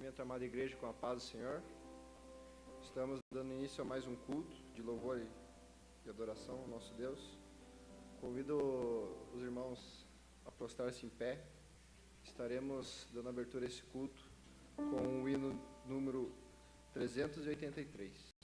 Cumprimento a amada igreja com a paz do Senhor. Estamos dando início a mais um culto de louvor e adoração ao nosso Deus. Convido os irmãos a prostrar-se em pé. Estaremos dando abertura a esse culto com o hino número 383.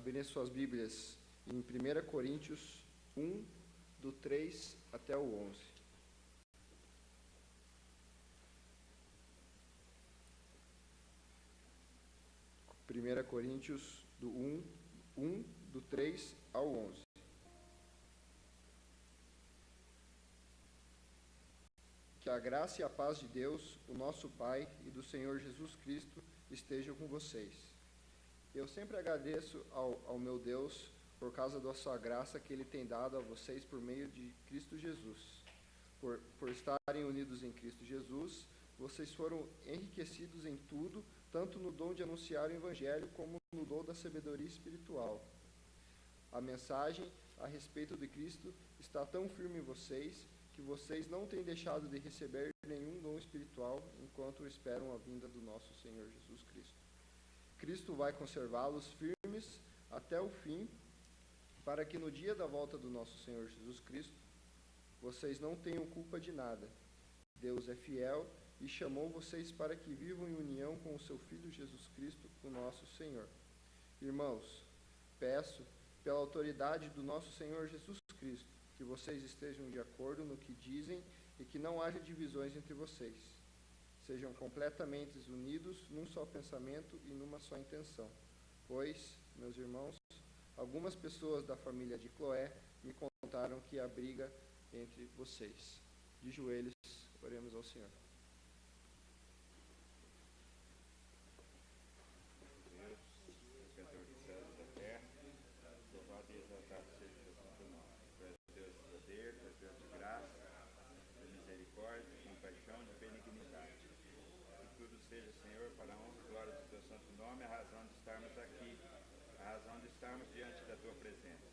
Abrirem suas Bíblias em 1 Coríntios 1, do 3 até o 11. Primeira Coríntios do 1, do 3 ao 11. Que a graça e a paz de Deus, o nosso Pai, e do Senhor Jesus Cristo estejam com vocês. Eu sempre agradeço ao meu Deus por causa da sua graça que Ele tem dado a vocês por meio de Cristo Jesus. Por estarem unidos em Cristo Jesus, vocês foram enriquecidos em tudo, tanto no dom de anunciar o Evangelho como no dom da sabedoria espiritual. A mensagem a respeito de Cristo está tão firme em vocês que vocês não têm deixado de receber nenhum dom espiritual enquanto esperam a vinda do nosso Senhor Jesus Cristo. Cristo vai conservá-los firmes até o fim, para que no dia da volta do nosso Senhor Jesus Cristo, vocês não tenham culpa de nada. Deus é fiel e chamou vocês para que vivam em união com o seu Filho Jesus Cristo, o nosso Senhor. Irmãos, peço, pela autoridade do nosso Senhor Jesus Cristo, que vocês estejam de acordo no que dizem e que não haja divisões entre vocês. Sejam completamente unidos num só pensamento e numa só intenção. Pois, meus irmãos, algumas pessoas da família de Cloé me contaram que há briga entre vocês. De joelhos, oremos ao Senhor. Seja, Senhor, para a honra e glória do teu santo nome, a razão de estarmos aqui, a razão de estarmos diante da tua presença.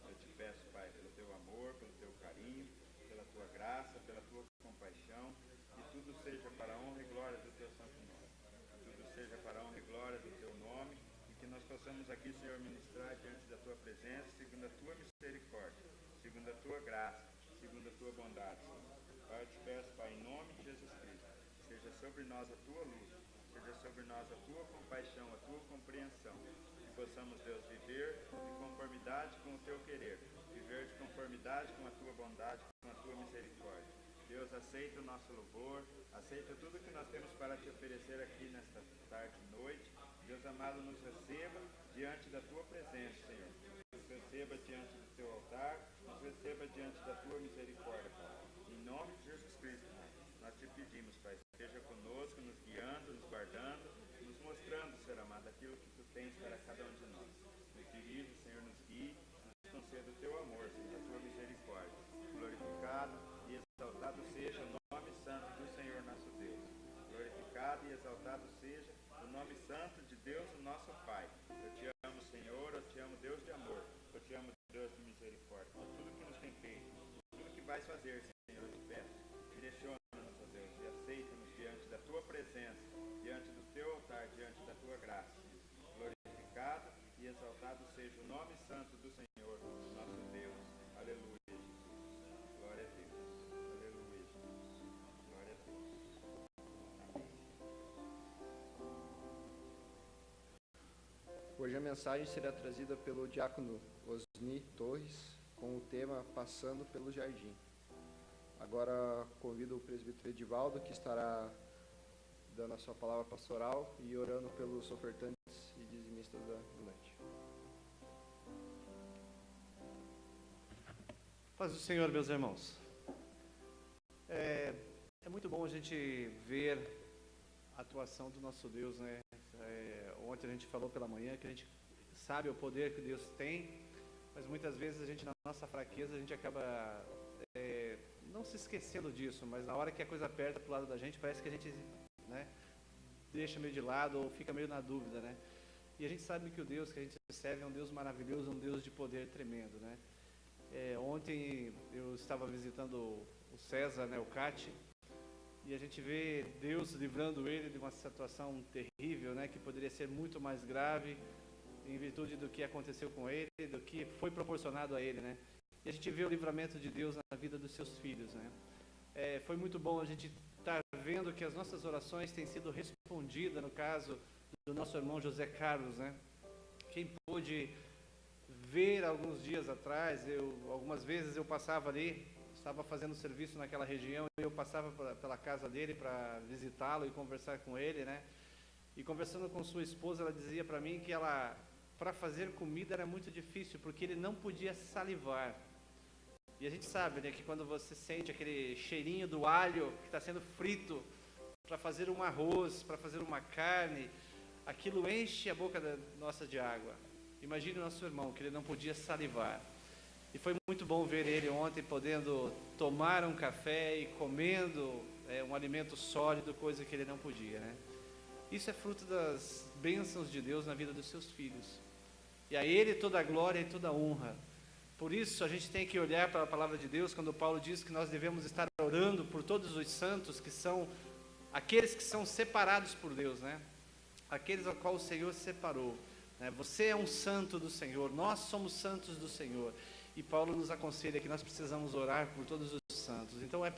Eu te peço, Pai, pelo teu amor, pelo teu carinho, pela tua graça, pela tua compaixão, que tudo seja para a honra e glória do teu santo nome. Tudo seja para a honra e glória do teu nome, e que nós possamos aqui, Senhor, ministrar diante da tua presença, segundo a tua misericórdia, segundo a tua graça, segundo a tua bondade, Senhor. Pai, eu te peço, Pai, em nome de Jesus Cristo, seja sobre nós a tua luz, seja sobre nós a tua compaixão, a tua compreensão, que possamos, Deus, viver de conformidade com o teu querer, viver de conformidade com a tua bondade, com a tua misericórdia. Deus, aceita o nosso louvor, aceita tudo que nós temos para te oferecer aqui nesta tarde e noite. Deus amado, nos receba diante da tua presença, Senhor. Nos receba diante do teu altar, nos receba diante da tua misericórdia, Pai. Em nome de Jesus Cristo, Pai, nós te pedimos, Pai, esteja conosco, nos guiando, nos guardando, nos mostrando, Senhor amado, aquilo que tu tens para cada um de nós. Nos dirige, Senhor, nos guie, nos conceda o teu amor, Senhor, a tua misericórdia. Glorificado e exaltado seja o nome santo do Senhor nosso Deus. Glorificado e exaltado seja o nome santo de Deus, o nosso Pai. Eu te amo, Senhor, eu te amo, Deus de amor. Eu te amo, Deus de misericórdia. Por tudo que nos tem feito, por tudo que vais fazer, Senhor, eu te peço. Direciona-nos, ó Deus, e aceita-nos diante da tua presença, diante do teu altar, diante da tua graça. Glorificado e exaltado seja o nome santo do Senhor, nosso Deus. Aleluia, Jesus. Glória a Deus. Aleluia, Jesus. Glória a Deus. Amém. Hoje a mensagem será trazida pelo diácono Osni Torres, com o tema Passando pelo Jardim. Agora convido o presbítero Edivaldo, que estará dando a sua palavra pastoral e orando pelos ofertantes e dizimistas da noite. Paz do Senhor, meus irmãos. É muito bom a gente ver a atuação do nosso Deus, né? Ontem a gente falou pela manhã que a gente sabe o poder que Deus tem, mas muitas vezes a gente, na nossa fraqueza, a gente acaba não se esquecendo disso, mas na hora que a coisa aperta pro lado da gente, parece que a gente, né, deixa meio de lado ou fica meio na dúvida, né? E a gente sabe que o Deus que a gente serve é um Deus maravilhoso, um Deus de poder tremendo, né? Ontem eu estava visitando o César, né, o Cate, e a gente vê Deus livrando ele de uma situação terrível, né, que poderia ser muito mais grave, em virtude do que aconteceu com ele, do que foi proporcionado a ele, né? E a gente vê o livramento de Deus na vida dos seus filhos, né? Foi muito bom a gente estar vendo que as nossas orações têm sido respondidas, no caso do nosso irmão José Carlos, né? Quem pôde ver alguns dias atrás, algumas vezes eu passava ali, estava fazendo serviço naquela região, e eu passava pela casa dele para visitá-lo e conversar com ele, né? E conversando com sua esposa, ela dizia para mim que para fazer comida era muito difícil, porque ele não podia salivar. E a gente sabe, né, que quando você sente aquele cheirinho do alho que está sendo frito para fazer um arroz, para fazer uma carne, aquilo enche a boca nossa de água. Imagine o nosso irmão, que ele não podia salivar. E foi muito bom ver ele ontem podendo tomar um café e comendo um alimento sólido, coisa que ele não podia, né? Isso é fruto das bênçãos de Deus na vida dos seus filhos. E a Ele toda a glória e toda a honra, Por isso, a gente tem que olhar para a palavra de Deus, quando Paulo diz que nós devemos estar orando por todos os santos, que são aqueles que são separados por Deus, né? Aqueles ao qual o Senhor separou, né? Você é um santo do Senhor, nós somos santos do Senhor. E Paulo nos aconselha que nós precisamos orar por todos os santos. Então é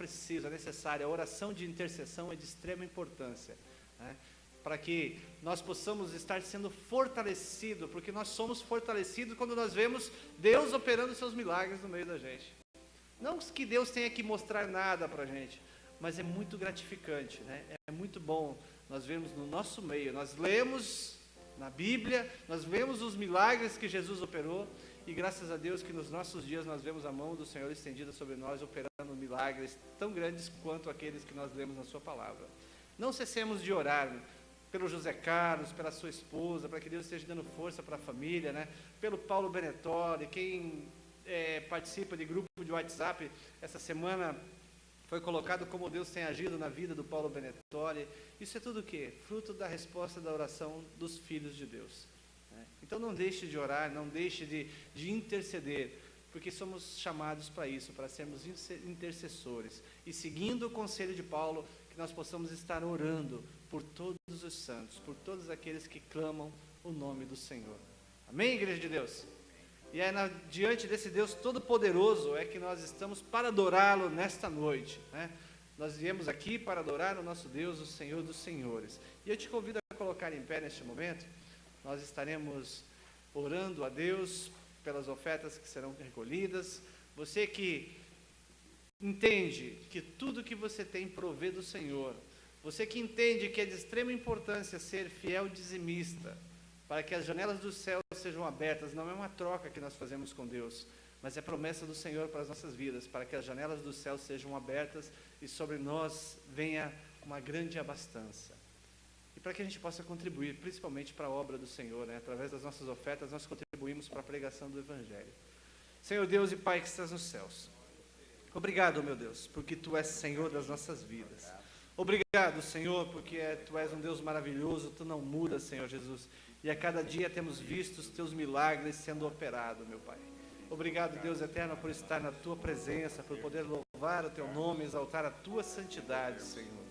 necessário, a oração de intercessão é de extrema importância, né? Para que nós possamos estar sendo fortalecidos, porque nós somos fortalecidos quando nós vemos Deus operando seus milagres no meio da gente. Não que Deus tenha que mostrar nada para a gente, mas é muito gratificante, né? É muito bom nós vermos no nosso meio, nós lemos na Bíblia, nós vemos os milagres que Jesus operou, e graças a Deus que nos nossos dias nós vemos a mão do Senhor estendida sobre nós, operando milagres tão grandes quanto aqueles que nós lemos na sua palavra. Não cessemos de orar pelo José Carlos, pela sua esposa, para que Deus esteja dando força para a família, né? Pelo Paulo Benetoli, quem participa de grupo de WhatsApp, essa semana foi colocado como Deus tem agido na vida do Paulo Benetoli. Isso é tudo o quê? Fruto da resposta da oração dos filhos de Deus, né? Então não deixe de orar, não deixe de interceder, porque somos chamados para isso, para sermos intercessores, e seguindo o conselho de Paulo, que nós possamos estar orando por todos os santos, por todos aqueles que clamam o nome do Senhor. Amém, igreja de Deus? E é diante desse Deus Todo-Poderoso é que nós estamos para adorá-lo nesta noite, né? Nós viemos aqui para adorar o nosso Deus, o Senhor dos Senhores. E eu te convido a colocar em pé neste momento. Nós estaremos orando a Deus pelas ofertas que serão recolhidas. Você que entende que tudo que você tem provê do Senhor, você que entende que é de extrema importância ser fiel dizimista, para que as janelas do céu sejam abertas, não é uma troca que nós fazemos com Deus, mas é promessa do Senhor para as nossas vidas, para que as janelas do céu sejam abertas e sobre nós venha uma grande abastança. E para que a gente possa contribuir, principalmente para a obra do Senhor, né? Através das nossas ofertas, nós contribuímos para a pregação do Evangelho. Senhor Deus e Pai que estás nos céus, obrigado, meu Deus, porque Tu és Senhor das nossas vidas. Obrigado, Senhor, porque Tu és um Deus maravilhoso, Tu não mudas, Senhor Jesus. E a cada dia temos visto os Teus milagres sendo operados, meu Pai. Obrigado, Deus eterno, por estar na Tua presença, por poder louvar o Teu nome, exaltar a Tua santidade, Senhor.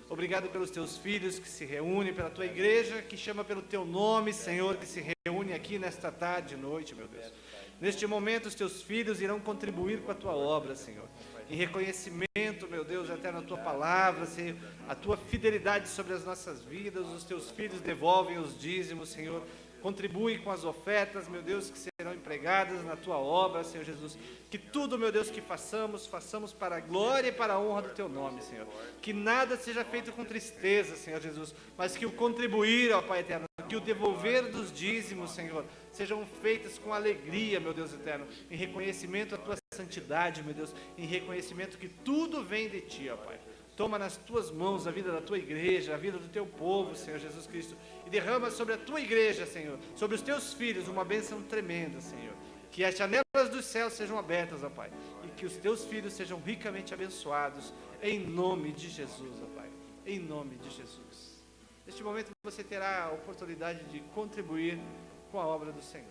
Obrigado pelos Teus filhos que se reúnem, pela Tua igreja que chama pelo Teu nome, Senhor, que se reúne aqui nesta tarde e noite, meu Deus. Neste momento, os Teus filhos irão contribuir com a Tua obra, Senhor. Em reconhecimento, meu Deus, até na Tua palavra, Senhor, a Tua fidelidade sobre as nossas vidas, os Teus filhos devolvem os dízimos, Senhor. Contribui com as ofertas, meu Deus, que serão empregadas na Tua obra, Senhor Jesus. Que tudo, meu Deus, que façamos para a glória e para a honra do Teu nome, Senhor. Que nada seja feito com tristeza, Senhor Jesus, mas que o contribuir, ó Pai eterno, que o devolver dos dízimos, Senhor, sejam feitas com alegria, meu Deus eterno, em reconhecimento à Tua santidade, meu Deus, em reconhecimento que tudo vem de Ti, ó Pai. Toma nas Tuas mãos a vida da Tua igreja, a vida do Teu povo, Senhor Jesus Cristo, e derrama sobre a Tua igreja, Senhor, sobre os Teus filhos, uma bênção tremenda, Senhor. Que as janelas dos céus sejam abertas, ó Pai, e que os Teus filhos sejam ricamente abençoados, em nome de Jesus, ó Pai, em nome de Jesus. Neste momento você terá a oportunidade de contribuir com a obra do Senhor.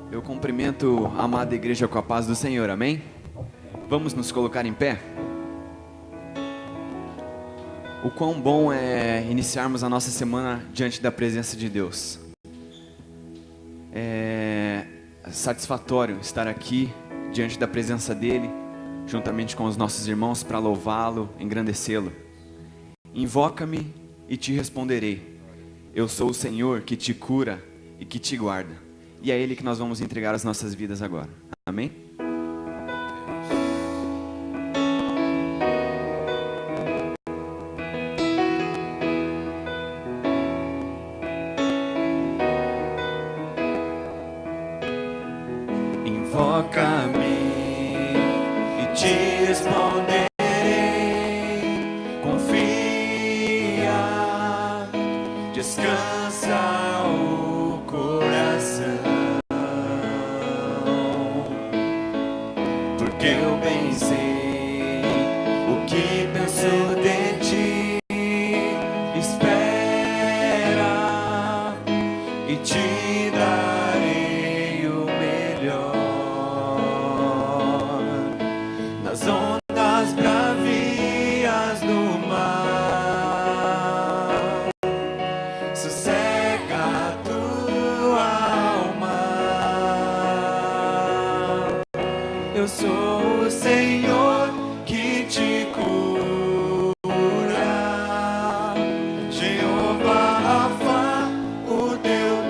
Eu cumprimento a amada igreja com a paz do Senhor, amém? Vamos nos colocar em pé? O quão bom é iniciarmos a nossa semana diante da presença de Deus. É satisfatório estar aqui diante da presença dEle, juntamente com os nossos irmãos, para louvá-lo, engrandecê-lo. Invoca-me e te responderei. Eu sou o Senhor que te cura e que te guarda. E é a Ele que nós vamos entregar as nossas vidas agora. Amém? Invoca-me e te responderei. Confia, descansa o coração, porque eu bem sei o que penso de ti. Espera e te darei o melhor. Nas ondas bravias do mar, sossega a tua alma. Eu sou o Senhor que te cura, Jeová Rafa, o teu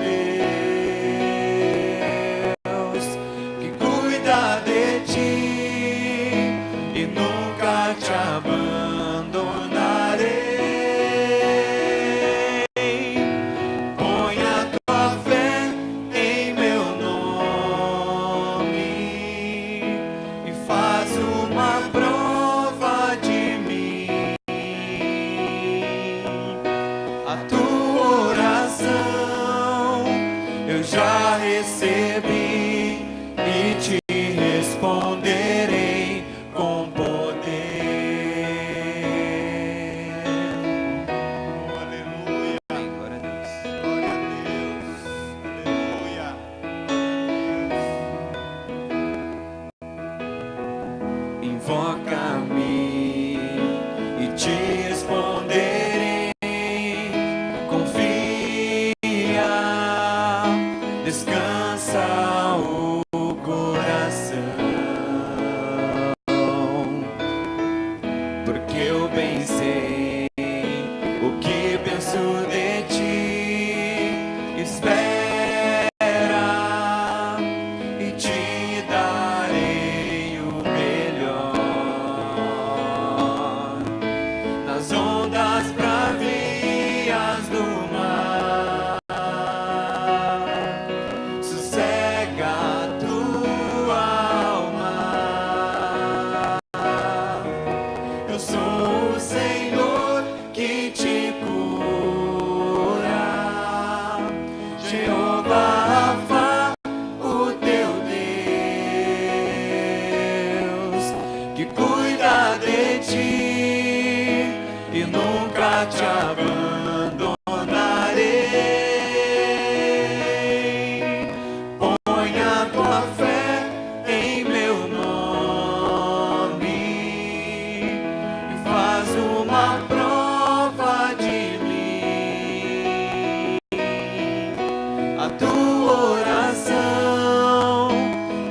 Deus, que cuida de ti e nunca te abandonarei. Põe a tua fé em meu nome e faz uma prova de mim. A tua oração eu já recebi e te responderei com poder. Aleluia. Glória a Deus. Glória a Deus. Aleluia. Invoca-me e te responderei. Confia, descansa o coração, porque eu bem sei o que penso de ti. Espera e te darei o melhor. Nas ondas bravias do mar, sossega a tua alma. Eu sou o Senhor que te cura, Jeová Rafa, o teu Deus, que cuida de ti e nunca te abandonarei. Põe a tua fé em meu nome e faz uma prova de mim. A tua oração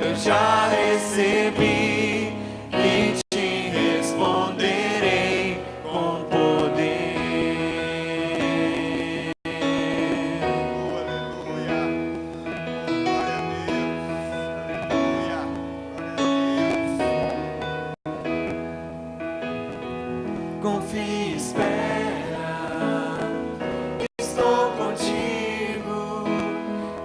eu já recebi e te responderei com poder. Aleluia. Glória a Deus. Aleluia. Glória a Deus. Confia e espera, estou contigo,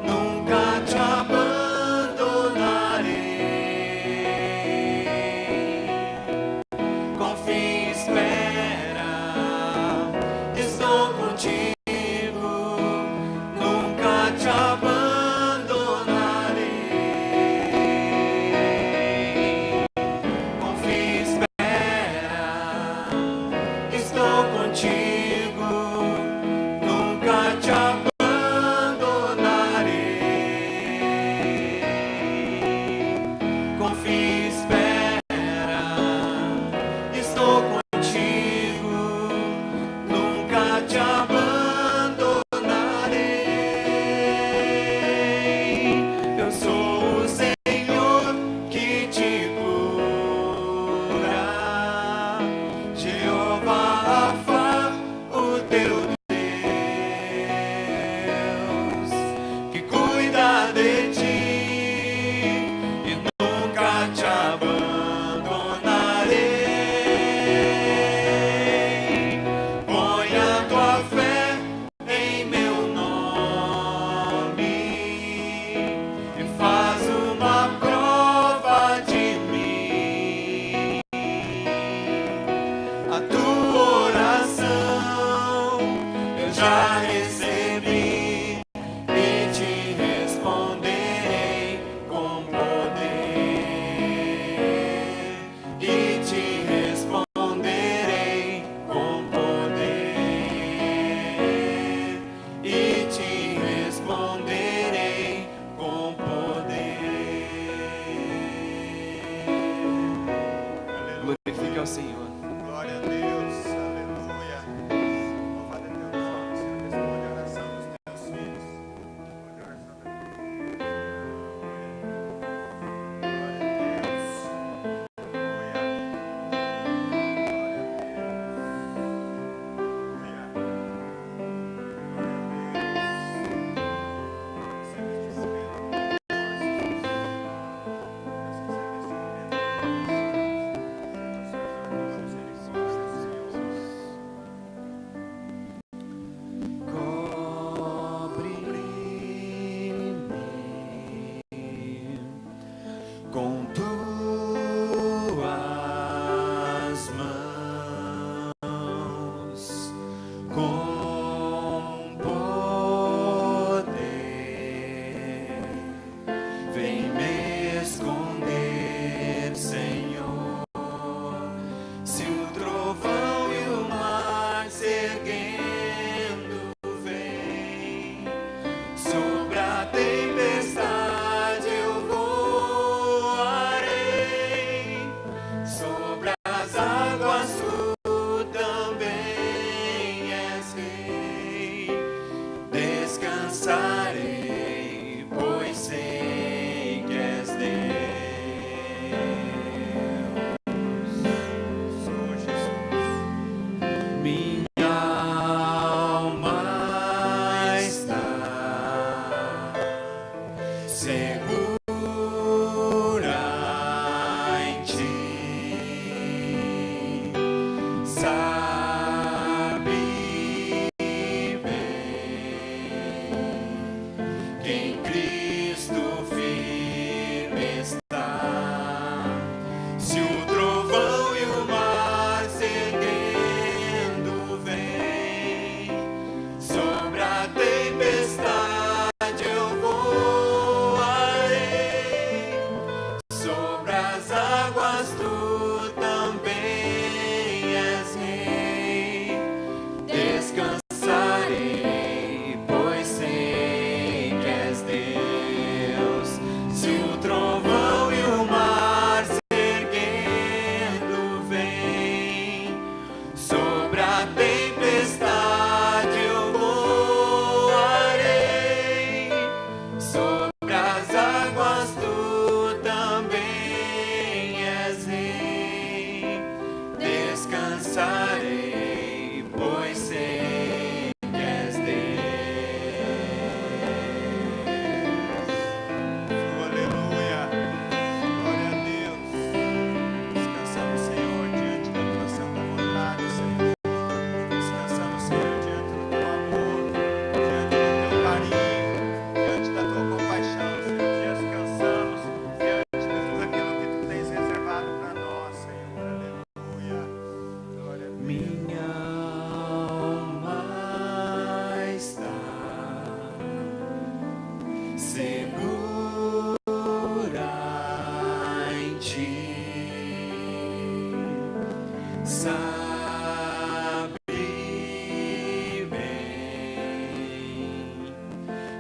nunca te abandonarei. Confia e espera, estou contigo, nunca te abandonarei. Confia e espera, estou contigo, nunca te abandonarei. Confia e espera, estou contigo, nunca te abandonarei. Eu sou o Senhor que te cura, Minha alma está segura em ti. Sabe bem que em Cristo firme está. Se o trovão e o mar cedendo vem, sobre a tempestade eu voarei, sobre as águas tu também és rei. Descansarei, pois sei que és Deus. Se o trovão e o mar se erguendo vem, sobre a tempestade eu voarei, sobre as águas tu também és rei. Descansarei, pois sei que és Deus. Aleluia, glória a Deus. Descansar no Senhor diante da tua santa vontade, Senhor. Descansar no Senhor diante do teu amor, diante do teu carinho, diante da tua compaixão, Senhor. Descansamos diante de tudo aquilo que tu tens reservado para nós, Senhor. Aleluia, glória a Deus. Minha alma está segura em ti. Sabe bem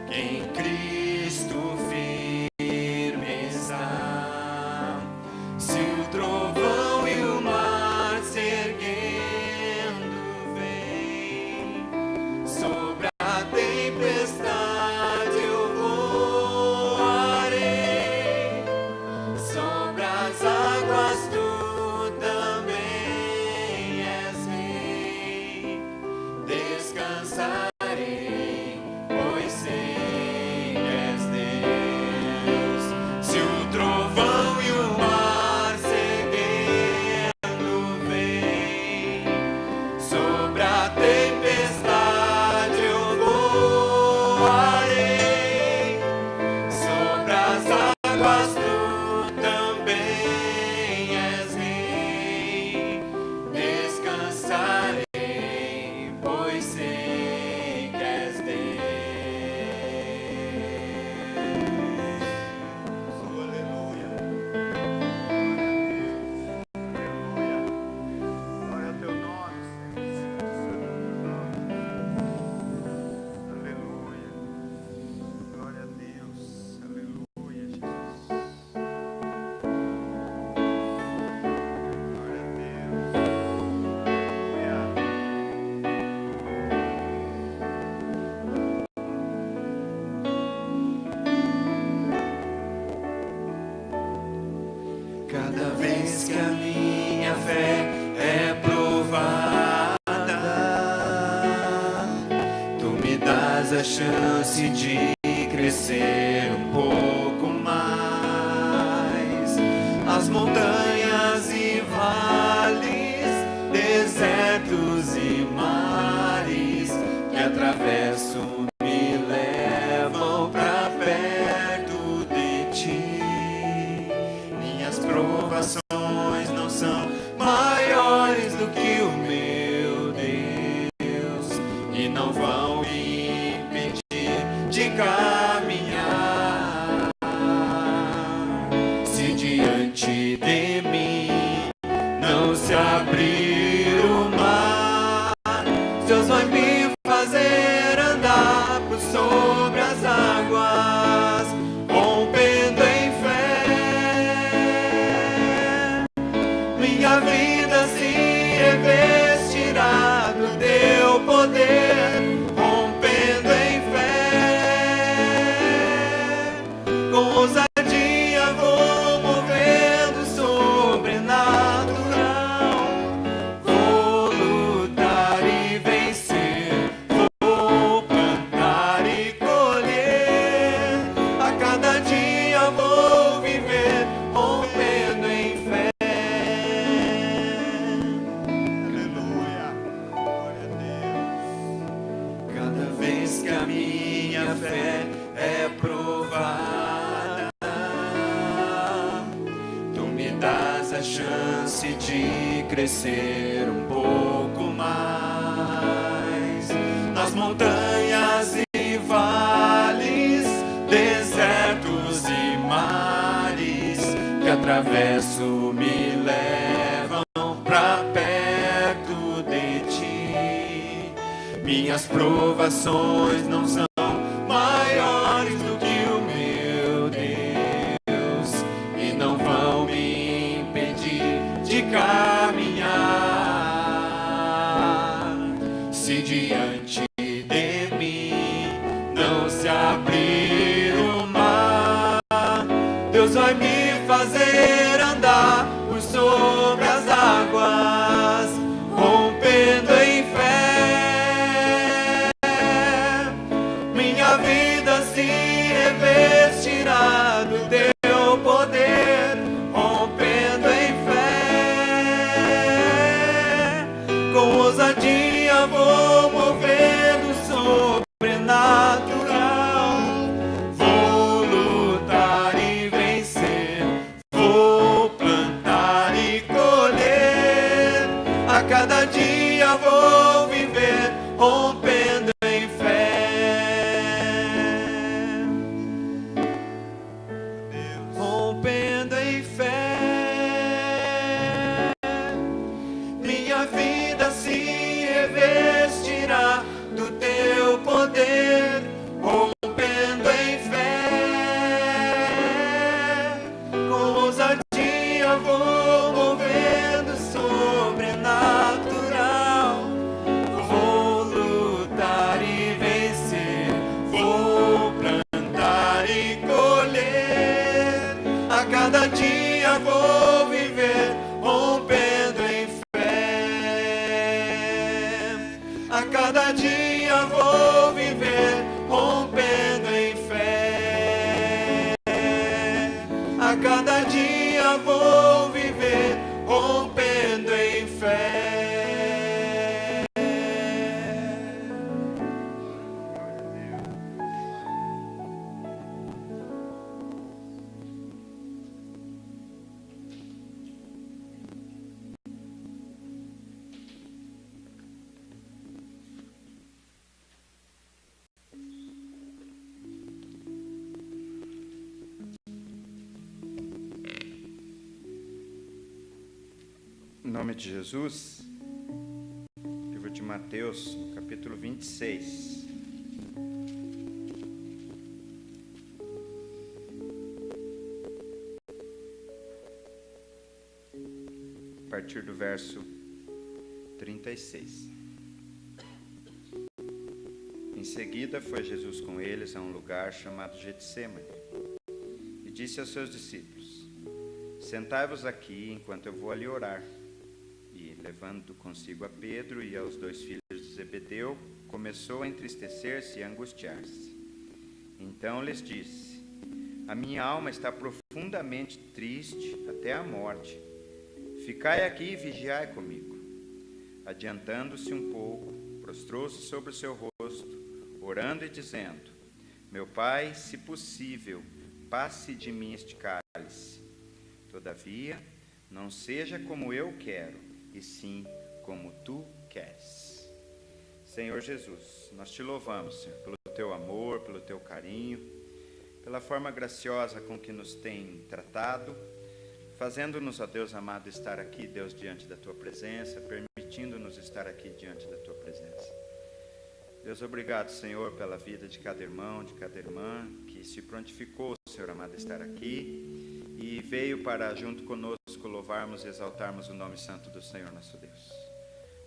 que em Cristo firme está. Se o trovão e o mar se erguendo vem, sobre a tempestade eu voarei, sobre as águas tu também és rei. Descansarei, pois sei que és Deus. Se o trovão e o mar se erguendo vem, sobre a tempestade eu voarei, sobre as águas tu também és rei. Descansarei, pois sei que és Deus. Aleluia. Glória a Deus. Aleluia. Glória ao teu nome, Senhor. Aleluia. Glória a Deus. Aleluia, Jesus. Glória a Deus. Cada vez que a minha fé é provada, tu me dás a chance de crescer um pouco mais. As montanhas e vales, desertos e mares que atravesso me levam pra perto de ti. Minhas provações não são maiores do que o meu Deus e não vão me impedir de caminhar. Se diante de mim não se abrir o mar, Deus vai me fazer andar por sobre as águas, rompendo em fé. Minha vida se revestirá do teu poder, rompendo em fé. minha fé é provada, tu me dás a chance de crescer um pouco mais nas montanhas e vales, desertos e mares que atravesso me levam pra perto de ti. Minhas provações não são maiores do que o meu Deus e não vão me impedir de caminhar. Se diante de mim não se abrir o mar, Deus vai me fazer andar por sobre as águas, rompendo em fé. Minha vida se revestirá do teu poder, rompendo em fé. Com ousadia vou movendo o sobrenatural, vou lutar e vencer, vou plantar e colher. A cada dia vou viver rompendo em fé, rompendo em fé. Minha vida se revestirá do teu poder, rompendo em fé. Com ousadia vou movendo sobrenatural, vou lutar e vencer, vou plantar e colher. A cada dia vou viver rompendo em fé. A cada dia vou viver rompendo em fé. A cada dia vou viver rompendo em fé. Em nome de Jesus, livro de Mateus, capítulo 26. A partir do verso 36. Em seguida foi Jesus com eles a um lugar chamado Getsêmani e disse aos seus discípulos: sentai-vos aqui enquanto eu vou ali orar. E, levando consigo a Pedro e aos 2 filhos de Zebedeu, começou a entristecer-se e a angustiar-se. Então lhes disse: a minha alma está profundamente triste até a morte. Ficai aqui e vigiai comigo. Adiantando-se um pouco, prostrou-se sobre o seu rosto, orando e dizendo: meu Pai, se possível, passe de mim este cálice. Todavia, não seja como eu quero, e sim como tu queres. Senhor Jesus, nós te louvamos, Senhor, pelo teu amor, pelo teu carinho, pela forma graciosa com que nos tem tratado, fazendo-nos, ó Deus amado, estar aqui, Deus, diante da tua presença, permitindo-nos estar aqui diante da tua presença. Deus, obrigado, Senhor, pela vida de cada irmão, de cada irmã que se prontificou, Senhor amado, a estar aqui e veio para, junto conosco, louvarmos e exaltarmos o nome santo do Senhor nosso Deus.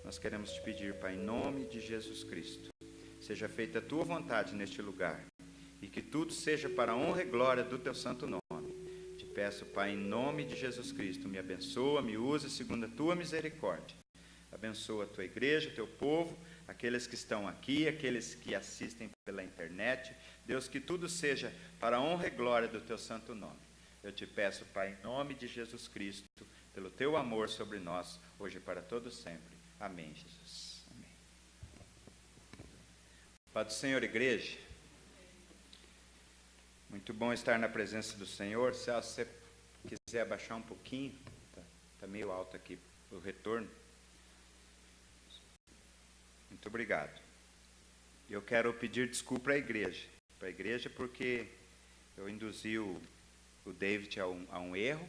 Nós queremos te pedir, Pai, em nome de Jesus Cristo, seja feita a tua vontade neste lugar e que tudo seja para a honra e glória do teu santo nome. Te peço, Pai, em nome de Jesus Cristo, me abençoa, me usa segundo a tua misericórdia. Abençoa a tua igreja, o teu povo, aqueles que estão aqui, aqueles que assistem pela internet. Deus, que tudo seja para a honra e glória do teu santo nome. Eu te peço, Pai, em nome de Jesus Cristo, pelo teu amor sobre nós, hoje e para todo sempre. Amém, Jesus. Amém. Paz do Senhor, igreja. Muito bom estar na presença do Senhor. Celso, se você quiser abaixar um pouquinho, tá meio alto aqui o retorno. Muito obrigado. Eu quero pedir desculpa para a igreja porque eu induzi o David a um erro,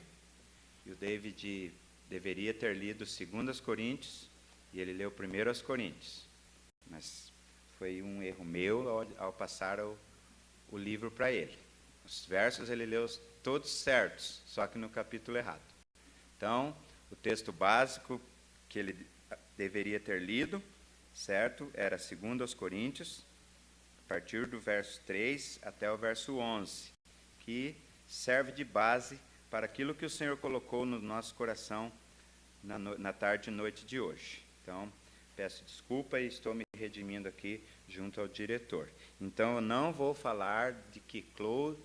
e o David deveria ter lido 2 Coríntios, e ele leu 1 Coríntios, mas foi um erro meu ao passar o livro para ele. Os versos ele leu todos certos, só que no capítulo errado. Então, o texto básico que ele deveria ter lido, certo, era 2 Coríntios, a partir do verso 3 até o verso 11, que serve de base para aquilo que o Senhor colocou no nosso coração na tarde e noite de hoje. Então, peço desculpa e estou me redimindo aqui junto ao diretor. Então, eu não vou falar de que Cloe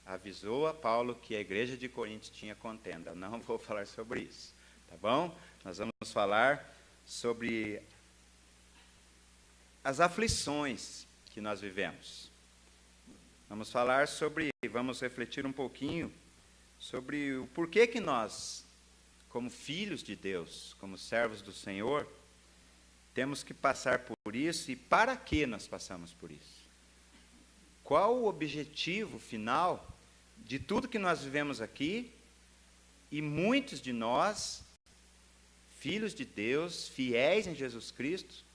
avisou a Paulo que a igreja de Corinto tinha contenda. Eu não vou falar sobre isso, tá bom? Nós vamos falar sobre as aflições que nós vivemos. Vamos refletir um pouquinho sobre o porquê que nós, como filhos de Deus, como servos do Senhor, temos que passar por isso e para que nós passamos por isso. Qual o objetivo final de tudo que nós vivemos aqui e muitos de nós, filhos de Deus, fiéis em Jesus Cristo,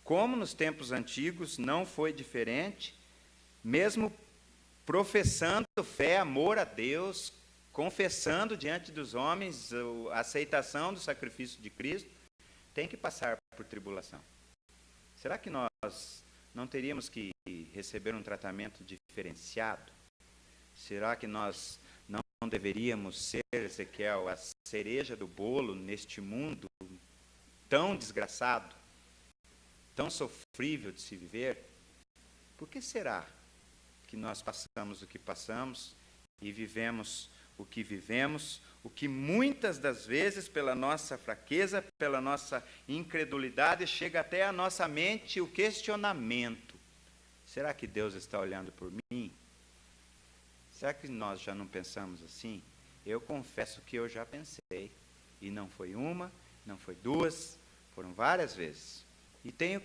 como nos tempos antigos não foi diferente, mesmo professando fé, amor a Deus, confessando diante dos homens a aceitação do sacrifício de Cristo, tem que passar por tribulação. Será que nós não teríamos que receber um tratamento diferenciado? Será que nós não deveríamos ser, Ezequiel, a cereja do bolo neste mundo tão desgraçado, tão sofrível de se viver? Por que será que nós passamos o que passamos e vivemos o que vivemos, o que muitas das vezes, pela nossa fraqueza, pela nossa incredulidade, chega até a nossa mente o questionamento: será que Deus está olhando por mim? Será que nós já não pensamos assim? Eu confesso que eu já pensei, e não foi uma, não foi duas, foram várias vezes. E tenho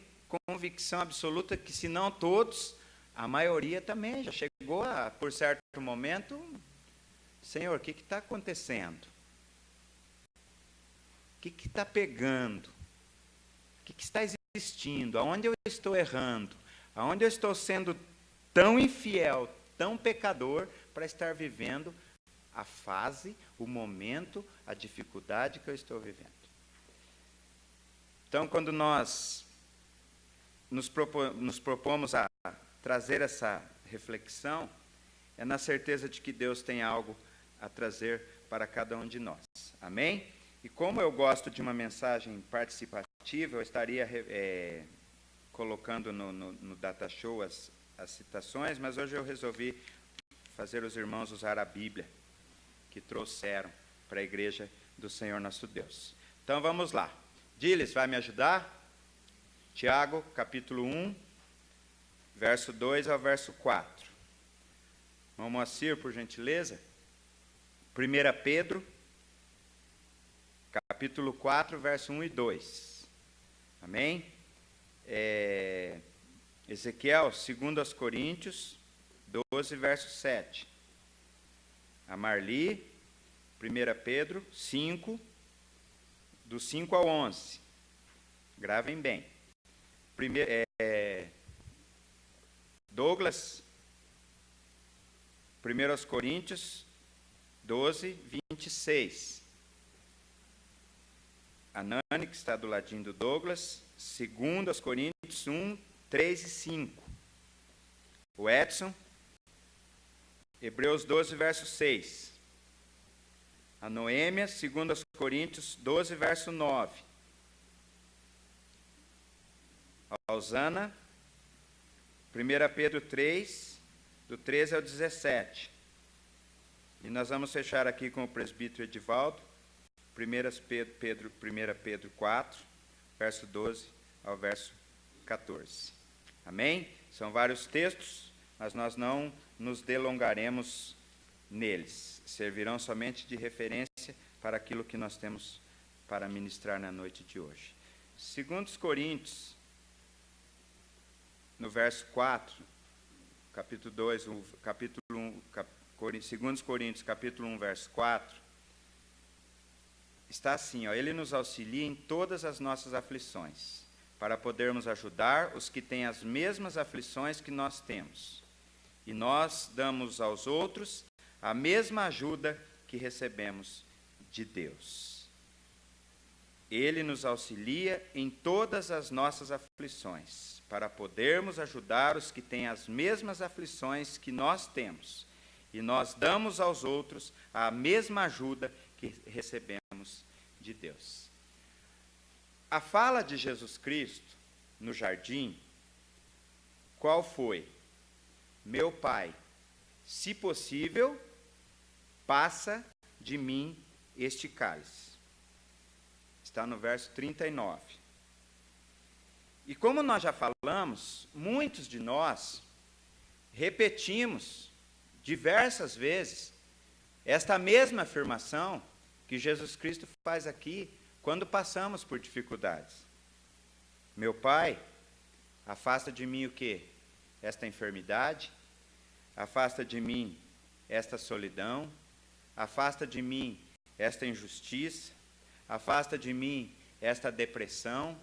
convicção absoluta que, se não todos, a maioria também já chegou a, por certo momento: Senhor, o que está acontecendo? O que está pegando? O que está existindo? Aonde eu estou errando? Aonde eu estou sendo tão infiel, tão pecador, para estar vivendo a fase, o momento, a dificuldade que eu estou vivendo? Então, quando nós nos propomos a trazer essa reflexão, é na certeza de que Deus tem algo a trazer para cada um de nós. Amém? E como eu gosto de uma mensagem participativa, eu estaria colocando no Data Show as citações, mas hoje eu resolvi fazer os irmãos usar a Bíblia que trouxeram para a igreja do Senhor nosso Deus. Então vamos lá. Diles, vai me ajudar? Tiago, capítulo 1, verso 2 ao verso 4. Irmão Moacir, por gentileza. 1 Pedro, capítulo 4, verso 1 e 2. Amém? Ezequiel, 2 Coríntios, 12, verso 7. A Marli, 1 Pedro, 5, do 5 ao 11. Gravem bem. Douglas, 1 Coríntios 12, 26. A Nani, que está do ladinho do Douglas, 2 Coríntios 1, 3 e 5. O Edson, Hebreus 12, verso 6. A Noêmia, 2 Coríntios 12, verso 9. A Osana, 1 Pedro 3, do 13 ao 17. E nós vamos fechar aqui com o presbítero Edivaldo, 1 Pedro 4, verso 12 ao verso 14. Amém? São vários textos, mas nós não nos delongaremos neles. Servirão somente de referência para aquilo que nós temos para ministrar na noite de hoje. 2 Coríntios, no verso 4, capítulo 2, capítulo 1, 2 Coríntios, capítulo 1, verso 4, está assim, ó, ele nos auxilia em todas as nossas aflições, para podermos ajudar os que têm as mesmas aflições que nós temos. E nós damos aos outros a mesma ajuda que recebemos de Deus. Ele nos auxilia em todas as nossas aflições, para podermos ajudar os que têm as mesmas aflições que nós temos. E nós damos aos outros a mesma ajuda que recebemos de Deus. A fala de Jesus Cristo no jardim, qual foi? Meu Pai, se possível, passa de mim este cálice. Está no verso 39. E como nós já falamos, muitos de nós repetimos diversas vezes esta mesma afirmação que Jesus Cristo faz aqui quando passamos por dificuldades. Meu Pai, afasta de mim o quê? Esta enfermidade, afasta de mim esta solidão, afasta de mim esta injustiça, afasta de mim esta depressão,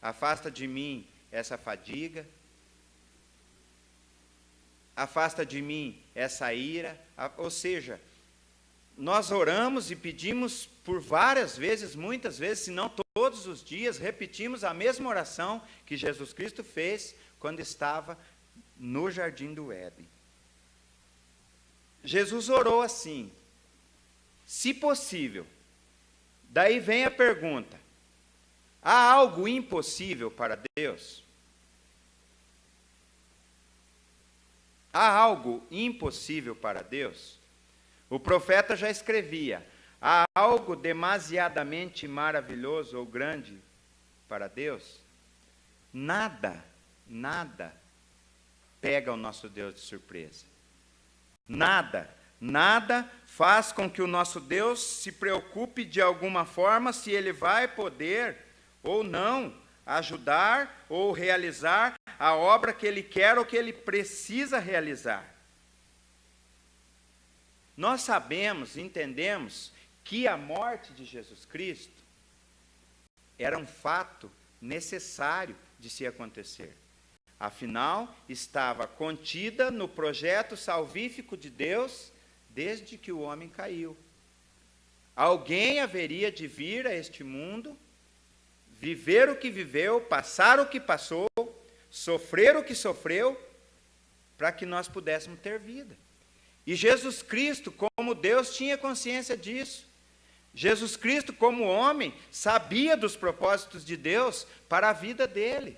afasta de mim essa fadiga, afasta de mim essa ira. Ou seja, nós oramos e pedimos por várias vezes, muitas vezes, se não todos os dias, repetimos a mesma oração que Jesus Cristo fez quando estava no jardim do Éden. Jesus orou assim, se possível. Daí vem a pergunta: há algo impossível para Deus? Há algo impossível para Deus? O profeta já escrevia: há algo demasiadamente maravilhoso ou grande para Deus? Nada pega o nosso Deus de surpresa. Nada faz com que o nosso Deus se preocupe de alguma forma se Ele vai poder ou não ajudar ou realizar a obra que Ele quer ou que Ele precisa realizar. Nós sabemos, entendemos que a morte de Jesus Cristo era um fato necessário de se acontecer. Afinal, estava contida no projeto salvífico de Deus desde que o homem caiu. Alguém haveria de vir a este mundo, viver o que viveu, passar o que passou, sofrer o que sofreu, para que nós pudéssemos ter vida. E Jesus Cristo, como Deus, tinha consciência disso. Jesus Cristo, como homem, sabia dos propósitos de Deus para a vida dele.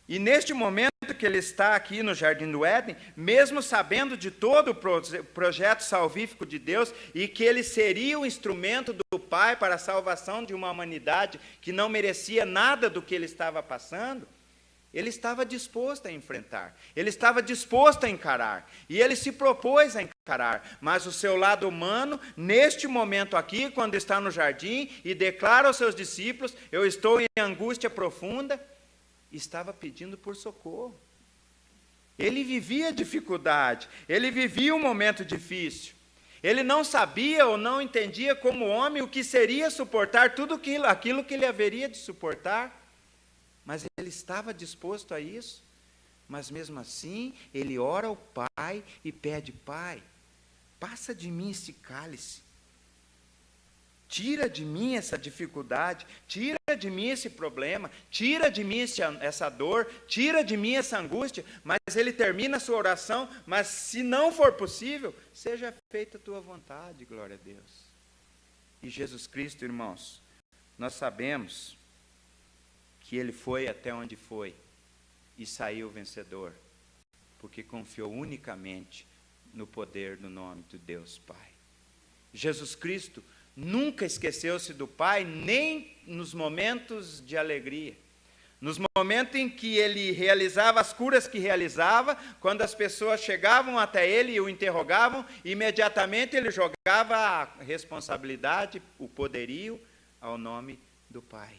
E neste momento que ele está aqui no Jardim do Éden, mesmo sabendo de todo o projeto salvífico de Deus e que ele seria o instrumento do Pai para a salvação de uma humanidade que não merecia nada do que ele estava passando, ele estava disposto a enfrentar, ele estava disposto a encarar, e ele se propôs a encarar, mas o seu lado humano, neste momento aqui, quando está no jardim e declara aos seus discípulos: eu estou em angústia profunda, estava pedindo por socorro. Ele vivia dificuldade, ele vivia um momento difícil. Ele não sabia ou não entendia como homem o que seria suportar tudo aquilo que ele haveria de suportar, mas ele estava disposto a isso. Mas mesmo assim, ele ora ao Pai e pede: Pai, passa de mim esse cálice. Tira de mim essa dificuldade, tira de mim esse problema, tira de mim essa dor, tira de mim essa angústia. Mas ele termina a sua oração: mas se não for possível, seja feita a tua vontade, glória a Deus. E Jesus Cristo, irmãos, nós sabemos que ele foi até onde foi e saiu vencedor, porque confiou unicamente no poder do nome de Deus Pai. Jesus Cristo nunca esqueceu-se do Pai, nem nos momentos de alegria. Nos momentos em que ele realizava as curas que realizava, quando as pessoas chegavam até ele e o interrogavam, imediatamente ele jogava a responsabilidade, o poderio, ao nome do Pai.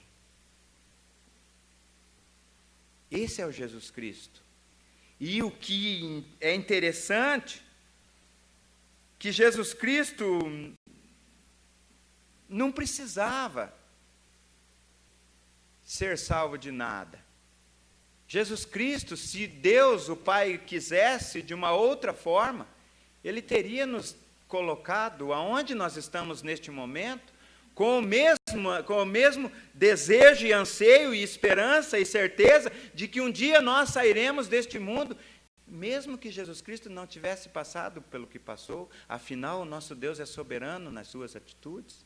Esse é o Jesus Cristo. E o que é interessante, que Jesus Cristo não precisava ser salvo de nada. Jesus Cristo, se Deus, o Pai, quisesse de uma outra forma, Ele teria nos colocado aonde nós estamos neste momento, com o mesmo desejo e anseio e esperança e certeza de que um dia nós sairemos deste mundo, mesmo que Jesus Cristo não tivesse passado pelo que passou, afinal o nosso Deus é soberano nas suas atitudes.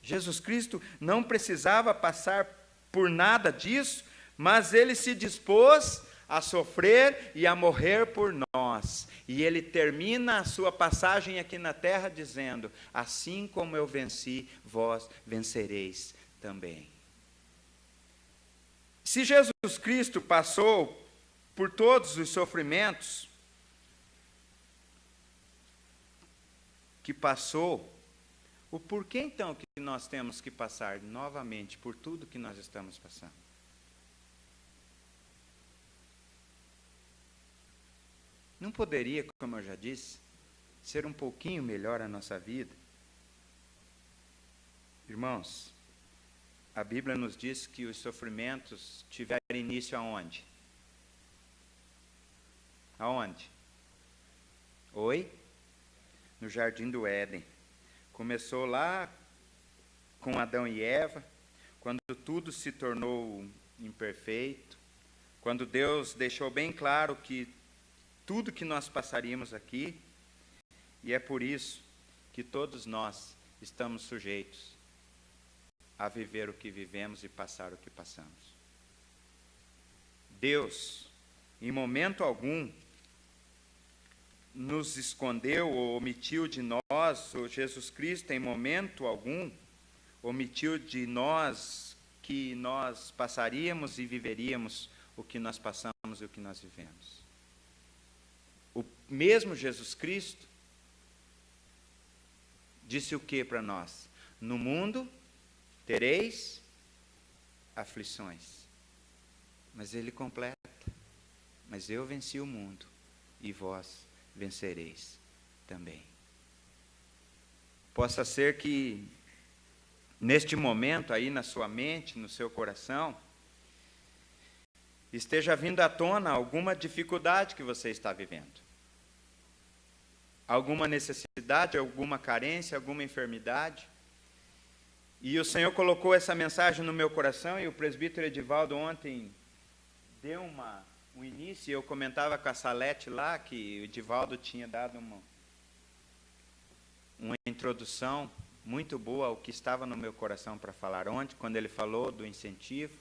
Jesus Cristo não precisava passar por nada disso, mas ele se dispôs a sofrer e a morrer por nós. E ele termina a sua passagem aqui na terra dizendo: assim como eu venci, vós vencereis também. Se Jesus Cristo passou por todos os sofrimentos que passou, o porquê então que nós temos que passar novamente por tudo que nós estamos passando? Não poderia, como eu já disse, ser um pouquinho melhor a nossa vida? Irmãos, a Bíblia nos diz que os sofrimentos tiveram início aonde? Aonde? Oi? No Jardim do Éden. Começou lá com Adão e Eva, quando tudo se tornou imperfeito, quando Deus deixou bem claro que tudo que nós passaríamos aqui, e é por isso que todos nós estamos sujeitos a viver o que vivemos e passar o que passamos. Deus, em momento algum, nos escondeu ou omitiu de nós, ou Jesus Cristo, em momento algum, omitiu de nós que nós passaríamos e viveríamos o que nós passamos e o que nós vivemos. O mesmo Jesus Cristo disse o que para nós? No mundo tereis aflições. Mas ele completa: mas eu venci o mundo e vós vencereis também. Possa ser que neste momento aí na sua mente, no seu coração, esteja vindo à tona alguma dificuldade que você está vivendo. Alguma necessidade, alguma carência, alguma enfermidade. E o Senhor colocou essa mensagem no meu coração, e o presbítero Edivaldo ontem deu um início, e eu comentava com a Salete lá, que o Edivaldo tinha dado uma introdução muito boa ao que estava no meu coração para falar ontem, quando ele falou do incentivo,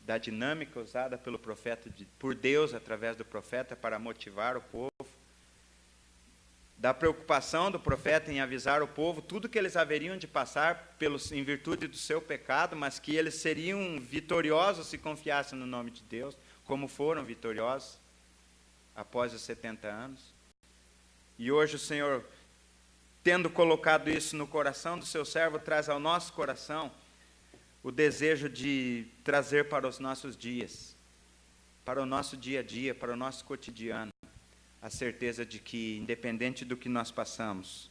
da dinâmica usada pelo profeta, por Deus através do profeta para motivar o povo, da preocupação do profeta em avisar o povo tudo que eles haveriam de passar em virtude do seu pecado, mas que eles seriam vitoriosos se confiassem no nome de Deus, como foram vitoriosos após os 70 anos. E hoje o Senhor, tendo colocado isso no coração do seu servo, traz ao nosso coração o desejo de trazer para os nossos dias, para o nosso dia a dia, para o nosso cotidiano, a certeza de que, independente do que nós passamos,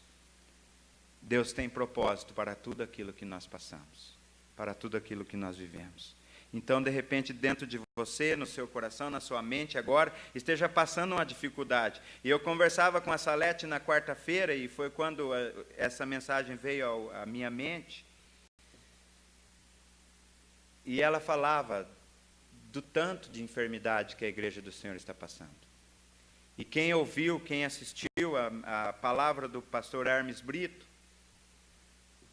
Deus tem propósito para tudo aquilo que nós passamos, para tudo aquilo que nós vivemos. Então, de repente, dentro de você, no seu coração, na sua mente, agora, esteja passando uma dificuldade. E eu conversava com a Salete na quarta-feira, e foi quando essa mensagem veio à minha mente, e ela falava do tanto de enfermidade que a Igreja do Senhor está passando. E quem ouviu, quem assistiu a palavra do pastor Hermes Brito,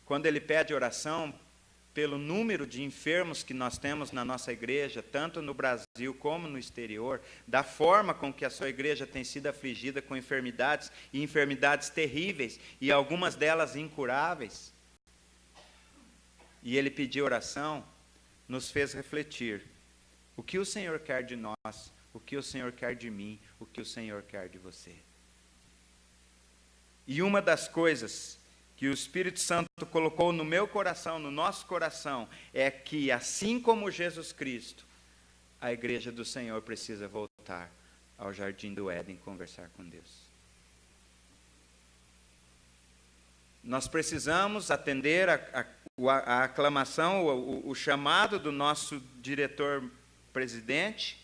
quando ele pede oração pelo número de enfermos que nós temos na nossa igreja, tanto no Brasil como no exterior, da forma com que a sua igreja tem sido afligida com enfermidades, e enfermidades terríveis, e algumas delas incuráveis, e ele pediu oração, nos fez refletir o que o Senhor quer de nós, o que o Senhor quer de mim, o que o Senhor quer de você. E uma das coisas que o Espírito Santo colocou no meu coração, no nosso coração, é que, assim como Jesus Cristo, a igreja do Senhor precisa voltar ao jardim do Éden conversar com Deus. Nós precisamos atender a aclamação, o chamado do nosso diretor-presidente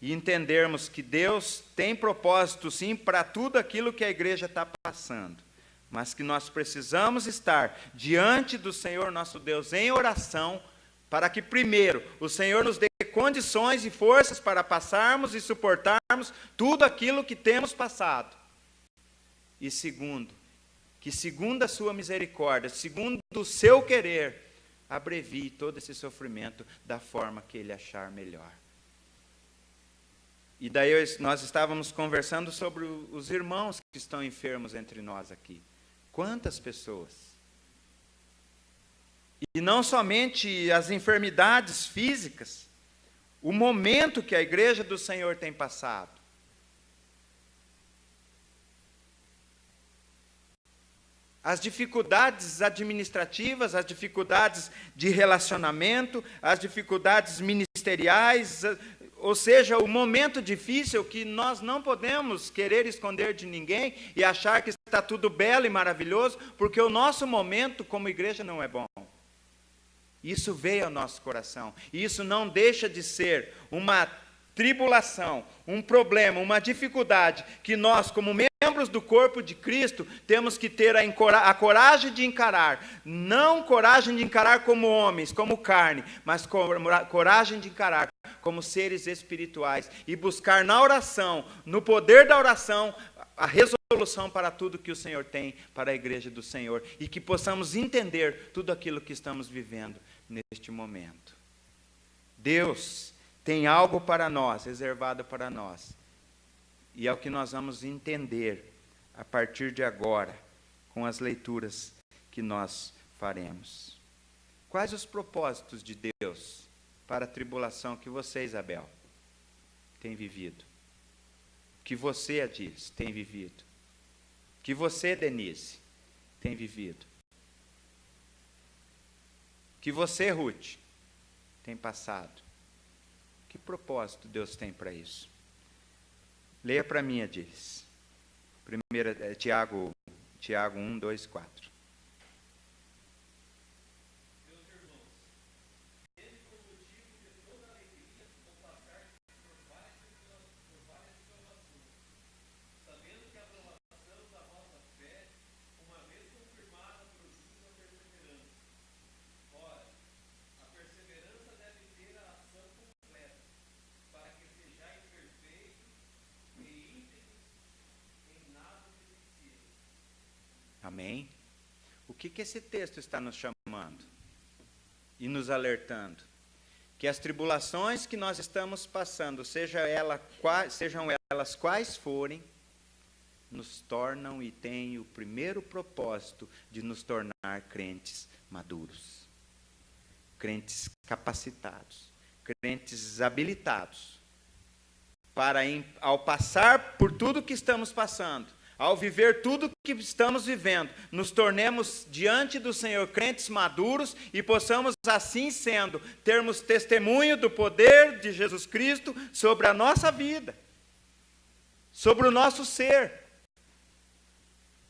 e entendermos que Deus tem propósito, sim, para tudo aquilo que a igreja está passando, mas que nós precisamos estar diante do Senhor nosso Deus em oração, para que, primeiro, o Senhor nos dê condições e forças para passarmos e suportarmos tudo aquilo que temos passado. E segundo, que segundo a sua misericórdia, segundo o seu querer, abrevie todo esse sofrimento da forma que Ele achar melhor. E daí nós estávamos conversando sobre os irmãos que estão enfermos entre nós aqui. Quantas pessoas? E não somente as enfermidades físicas, o momento que a igreja do Senhor tem passado. As dificuldades administrativas, as dificuldades de relacionamento, as dificuldades ministeriais, ou seja, o momento difícil que nós não podemos querer esconder de ninguém e achar que está tudo belo e maravilhoso, porque o nosso momento como igreja não é bom. Isso veio ao nosso coração, e isso não deixa de ser uma tribulação, um problema, uma dificuldade que nós, como membros do corpo de Cristo, temos que ter a coragem de encarar. Não coragem de encarar como homens, como carne, mas coragem de encarar como seres espirituais e buscar na oração, no poder da oração, a resolução para tudo que o Senhor tem para a igreja do Senhor e que possamos entender tudo aquilo que estamos vivendo neste momento. Deus tem algo para nós, reservado para nós. E é o que nós vamos entender a partir de agora, com as leituras que nós faremos. Quais os propósitos de Deus para a tribulação que você, Isabel, tem vivido? Que você, Adis, tem vivido? Que você, Denise, tem vivido? Que você, Ruth, tem passado? Que propósito Deus tem para isso? Leia para mim, Adis. Tiago 1, 2, 4. Amém? O que esse texto está nos chamando e nos alertando? Que as tribulações que nós estamos passando, sejam elas quais forem, nos tornam e têm o primeiro propósito de nos tornar crentes maduros, crentes capacitados, crentes habilitados, para, ao passar por tudo que estamos passando, ao viver tudo que estamos vivendo, nos tornemos diante do Senhor crentes maduros e possamos, assim sendo, termos testemunho do poder de Jesus Cristo sobre a nossa vida, sobre o nosso ser.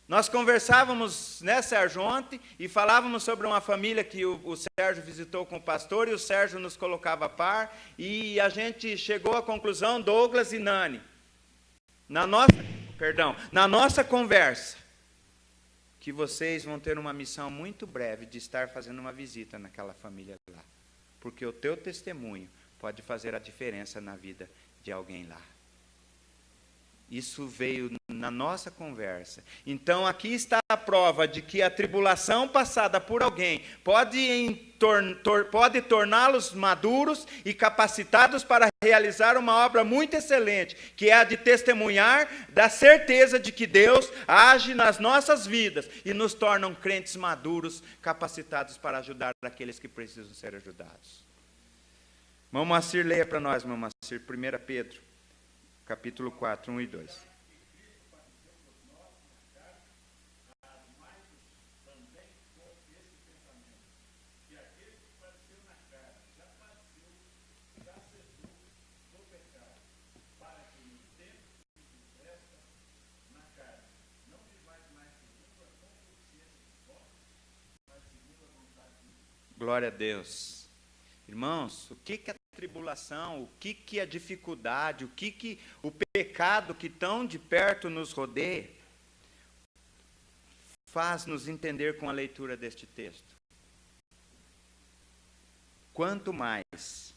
Nós conversávamos, né, Sérgio, ontem, e falávamos sobre uma família que o Sérgio visitou com o pastor, e o Sérgio nos colocava a par, e a gente chegou à conclusão, Douglas e Nani, na nossa conversa, que vocês vão ter uma missão muito breve de estar fazendo uma visita naquela família lá. Porque o teu testemunho pode fazer a diferença na vida de alguém lá. Isso veio na nossa conversa. Então, aqui está a prova de que a tribulação passada por alguém pode torná-los maduros e capacitados para realizar uma obra muito excelente, que é a de testemunhar da certeza de que Deus age nas nossas vidas e nos tornam crentes maduros, capacitados para ajudar aqueles que precisam ser ajudados. Irmão Moacir, leia para nós, irmão Moacir, 1 Pedro, capítulo 4, 1 e 2. Glória a Deus. Irmãos, o que a tribulação, o que a dificuldade, o que o pecado que tão de perto nos rodeia, faz-nos entender com a leitura deste texto? Quanto mais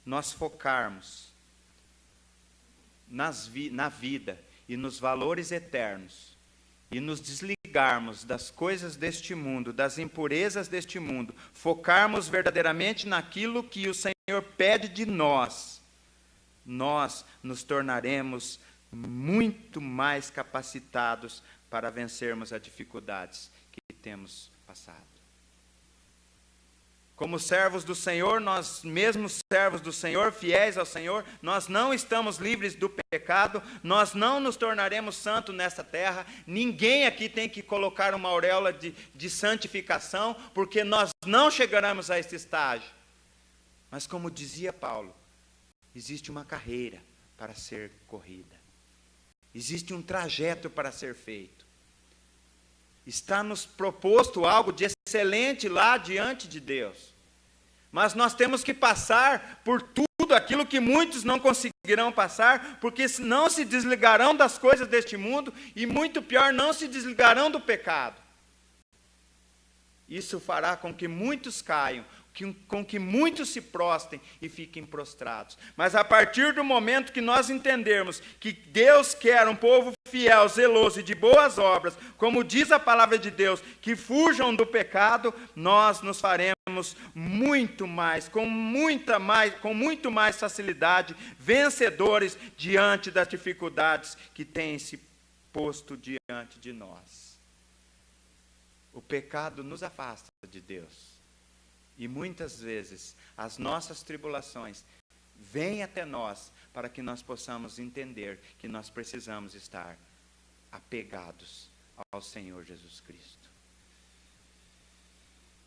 nós focarmos na vida e nos valores eternos, e nos desligarmos das coisas deste mundo, das impurezas deste mundo, focarmos verdadeiramente naquilo que o Senhor pede de nós, nós nos tornaremos muito mais capacitados para vencermos as dificuldades que temos passado. Como servos do Senhor, nós mesmos servos do Senhor, fiéis ao Senhor, nós não estamos livres do pecado, nós não nos tornaremos santos nessa terra, ninguém aqui tem que colocar uma auréola de santificação, porque nós não chegaremos a esse estágio. Mas como dizia Paulo, existe uma carreira para ser corrida, existe um trajeto para ser feito. Está nos proposto algo de excelente lá diante de Deus. Mas nós temos que passar por tudo aquilo que muitos não conseguirão passar, porque não se desligarão das coisas deste mundo e, muito pior, não se desligarão do pecado. Isso fará com que muitos caiam, com que muitos se prostem e fiquem prostrados. Mas a partir do momento que nós entendermos que Deus quer um povo fiel, zeloso e de boas obras, como diz a palavra de Deus, que fujam do pecado, nós nos faremos muito mais, com muito mais facilidade, vencedores diante das dificuldades que têm se posto diante de nós. O pecado nos afasta de Deus. E muitas vezes as nossas tribulações vêm até nós para que nós possamos entender que nós precisamos estar apegados ao Senhor Jesus Cristo.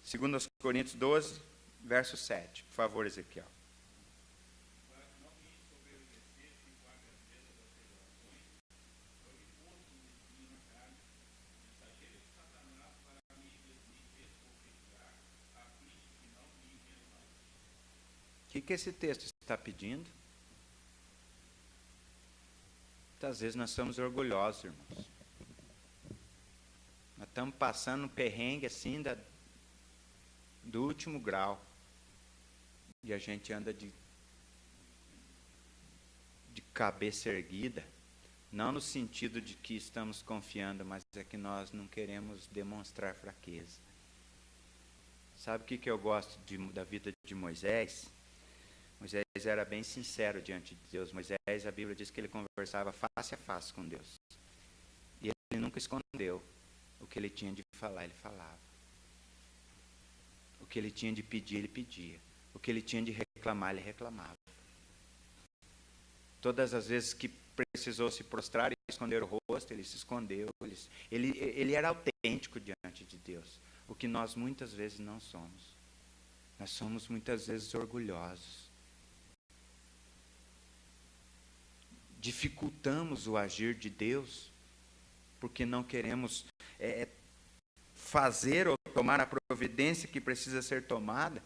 2 Coríntios 12, verso 7. Por favor, Ezequiel. O que esse texto está pedindo? Muitas vezes nós somos orgulhosos, irmãos. Nós estamos passando um perrengue assim do último grau. E a gente anda de cabeça erguida. Não no sentido de que estamos confiando, mas é que nós não queremos demonstrar fraqueza. Sabe o que eu gosto da vida de Moisés? Moisés era bem sincero diante de Deus. Moisés, a Bíblia diz que ele conversava face a face com Deus. E ele nunca escondeu o que ele tinha de falar, ele falava. O que ele tinha de pedir, ele pedia. O que ele tinha de reclamar, ele reclamava. Todas as vezes que precisou se prostrar e esconder o rosto, ele se escondeu. Ele era autêntico diante de Deus. O que nós muitas vezes não somos. Nós somos muitas vezes orgulhosos. Dificultamos o agir de Deus, porque não queremos fazer ou tomar a providência que precisa ser tomada,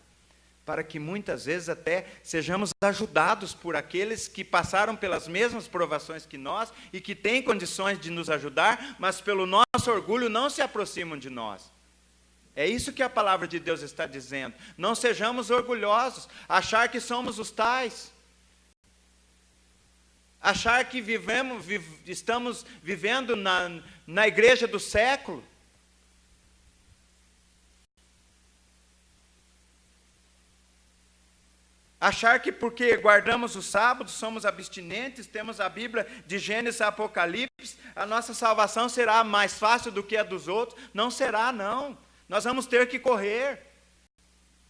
para que muitas vezes até sejamos ajudados por aqueles que passaram pelas mesmas provações que nós e que têm condições de nos ajudar, mas pelo nosso orgulho não se aproximam de nós. É isso que a palavra de Deus está dizendo. Não sejamos orgulhosos, achar que somos os tais. Achar que estamos vivendo na igreja do século. Achar que porque guardamos o sábado, somos abstinentes, temos a Bíblia de Gênesis a Apocalipse, a nossa salvação será mais fácil do que a dos outros. Não será, não. Nós vamos ter que correr.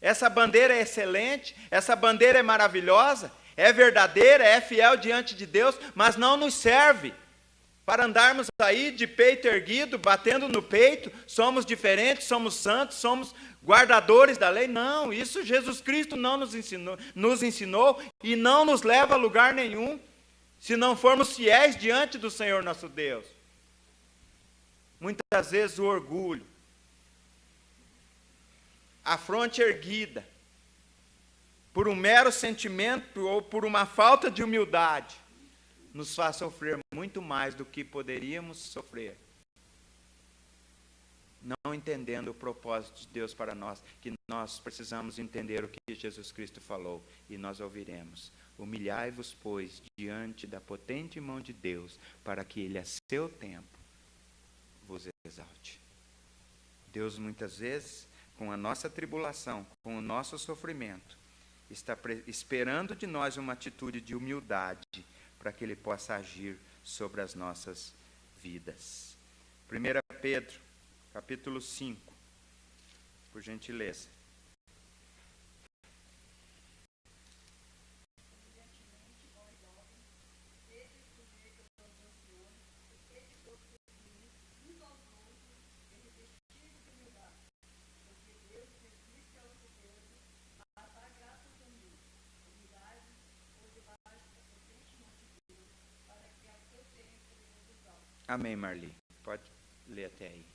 Essa bandeira é excelente, essa bandeira é maravilhosa, é verdadeira, é fiel diante de Deus, mas não nos serve para andarmos aí de peito erguido, batendo no peito, somos diferentes, somos santos, somos guardadores da lei. Não, isso Jesus Cristo não nos ensinou e não nos leva a lugar nenhum, se não formos fiéis diante do Senhor nosso Deus. Muitas vezes o orgulho, a fronte erguida, por um mero sentimento ou por uma falta de humildade, nos faz sofrer muito mais do que poderíamos sofrer, não entendendo o propósito de Deus para nós, que nós precisamos entender o que Jesus Cristo falou, e nós ouviremos: humilhai-vos, pois, diante da potente mão de Deus, para que Ele, a seu tempo, vos exalte. Deus, muitas vezes, com a nossa tribulação, com o nosso sofrimento, está esperando de nós uma atitude de humildade, para que Ele possa agir sobre as nossas vidas. 1 Pedro, capítulo 5, por gentileza. Amém, Marli. Pode ler até aí.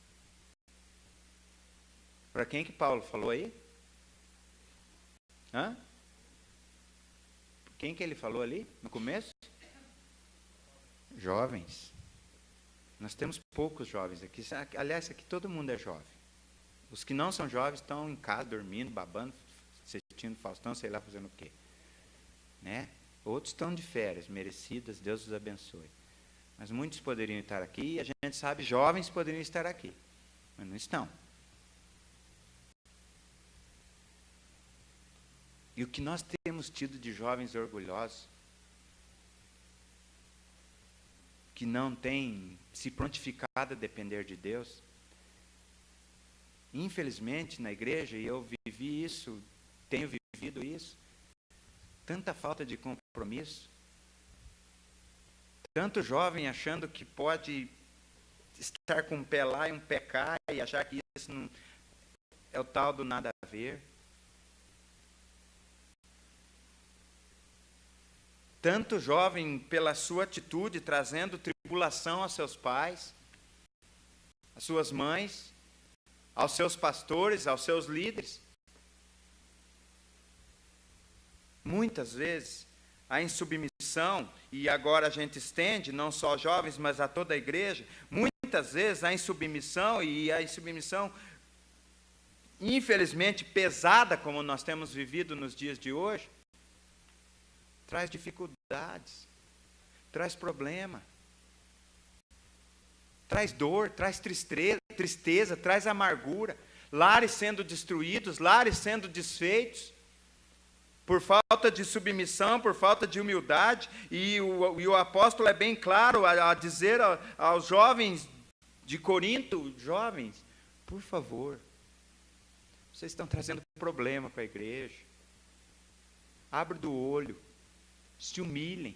Para quem que Paulo falou aí? Hã? Quem que ele falou ali, no começo? Jovens. Nós temos poucos jovens aqui. Aliás, aqui todo mundo é jovem. Os que não são jovens estão em casa, dormindo, babando, assistindo Faustão, sei lá, fazendo o quê. Né? Outros estão de férias, merecidas, Deus os abençoe. Mas muitos poderiam estar aqui, e a gente sabe, jovens poderiam estar aqui, mas não estão. E o que nós temos tido de jovens orgulhosos, que não têm se prontificado a depender de Deus, infelizmente na igreja, e eu vivi isso, tenho vivido isso, tanta falta de compromisso, tanto jovem achando que pode estar com um pé lá e um pé cá, e achar que isso não é o tal do nada a ver. Tanto jovem, pela sua atitude, trazendo tribulação aos seus pais, às suas mães, aos seus pastores, aos seus líderes. Muitas vezes, a insubmissão, e agora a gente estende, não só aos jovens, mas a toda a igreja, muitas vezes a insubmissão, e a insubmissão, infelizmente, pesada, como nós temos vivido nos dias de hoje, traz dificuldades, traz problema, traz dor, traz tristeza, traz amargura, lares sendo destruídos, lares sendo desfeitos, por falta de submissão, por falta de humildade, e o apóstolo é bem claro a dizer aos jovens de Corinto: jovens, por favor, vocês estão trazendo problema para a igreja, abre do olho, se humilhem,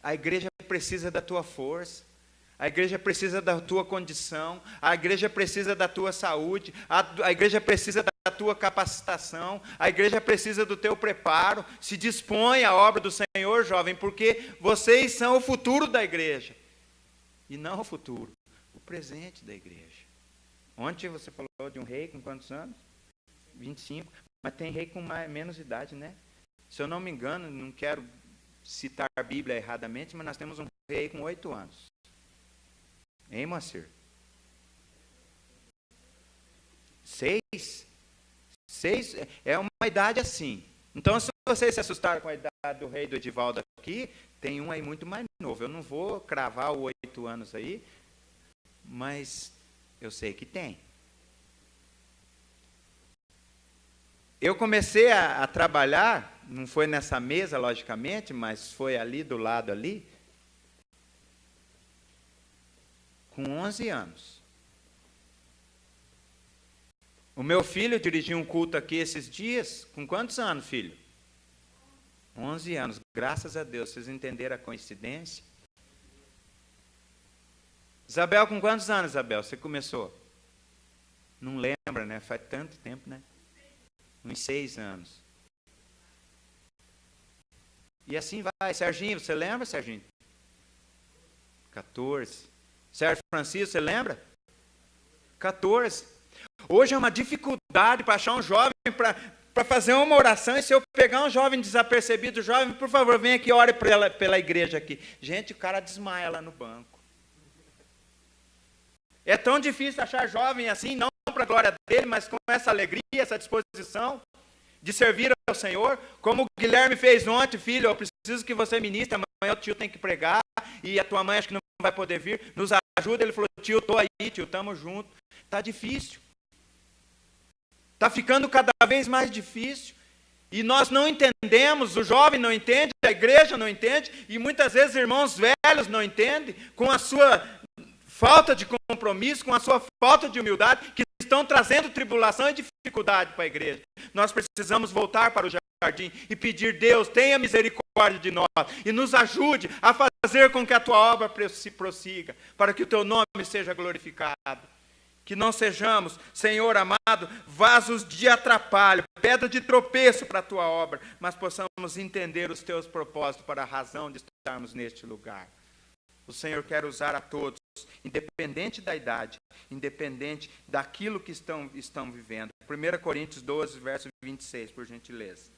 a igreja precisa da tua força, a igreja precisa da tua condição, a igreja precisa da tua saúde, a igreja precisa da tua capacitação, a igreja precisa do teu preparo. Se dispõe à obra do Senhor, jovem, porque vocês são o futuro da igreja, e não o futuro, o presente da igreja. Ontem você falou de um rei com quantos anos? 25, mas tem rei com menos idade, né? Se eu não me engano, não quero citar a Bíblia erradamente, mas nós temos um rei com 8 anos. Hein, Moacir? 6? 6 é uma idade assim. Então, se vocês se assustaram com a idade do rei do Edivaldo aqui, tem um aí muito mais novo. Eu não vou cravar os 8 anos aí, mas eu sei que tem. Eu comecei a trabalhar, não foi nessa mesa, logicamente, mas foi ali do lado ali, com 11 anos. O meu filho dirigiu um culto aqui esses dias. Com quantos anos, filho? 11 anos. Graças a Deus. Vocês entenderam a coincidência? Isabel, com quantos anos, Isabel, você começou? Não lembra, né? Faz tanto tempo, né? Uns 6 anos. E assim vai. Serginho, você lembra, Serginho? 14. Sérgio Francisco, você lembra? 14. Hoje é uma dificuldade para achar um jovem para fazer uma oração, e se eu pegar um jovem desapercebido, jovem, por favor, vem aqui, ore pela igreja aqui. Gente, o cara desmaia lá no banco. É tão difícil achar jovem assim, não para a glória dele, mas com essa alegria, essa disposição de servir ao Senhor, como o Guilherme fez ontem. Filho, eu preciso que você ministre, amanhã o tio tem que pregar, e a tua mãe acho que não vai poder vir, nos ajuda. Ele falou, tio, estou aí, tio, estamos juntos. Está difícil. Está ficando cada vez mais difícil. E nós não entendemos, o jovem não entende, a igreja não entende, e muitas vezes irmãos velhos não entendem, com a sua falta de compromisso, com a sua falta de humildade, que estão trazendo tribulação e dificuldade para a igreja. Nós precisamos voltar para o jardim e pedir, Deus, tenha misericórdia de nós e nos ajude a fazer com que a tua obra se prossiga, para que o teu nome seja glorificado. Que não sejamos, Senhor amado, vasos de atrapalho, pedra de tropeço para a tua obra, mas possamos entender os teus propósitos para a razão de estarmos neste lugar. O Senhor quer usar a todos, independente da idade, independente daquilo que estão vivendo. 1 Coríntios 12, verso 26, por gentileza.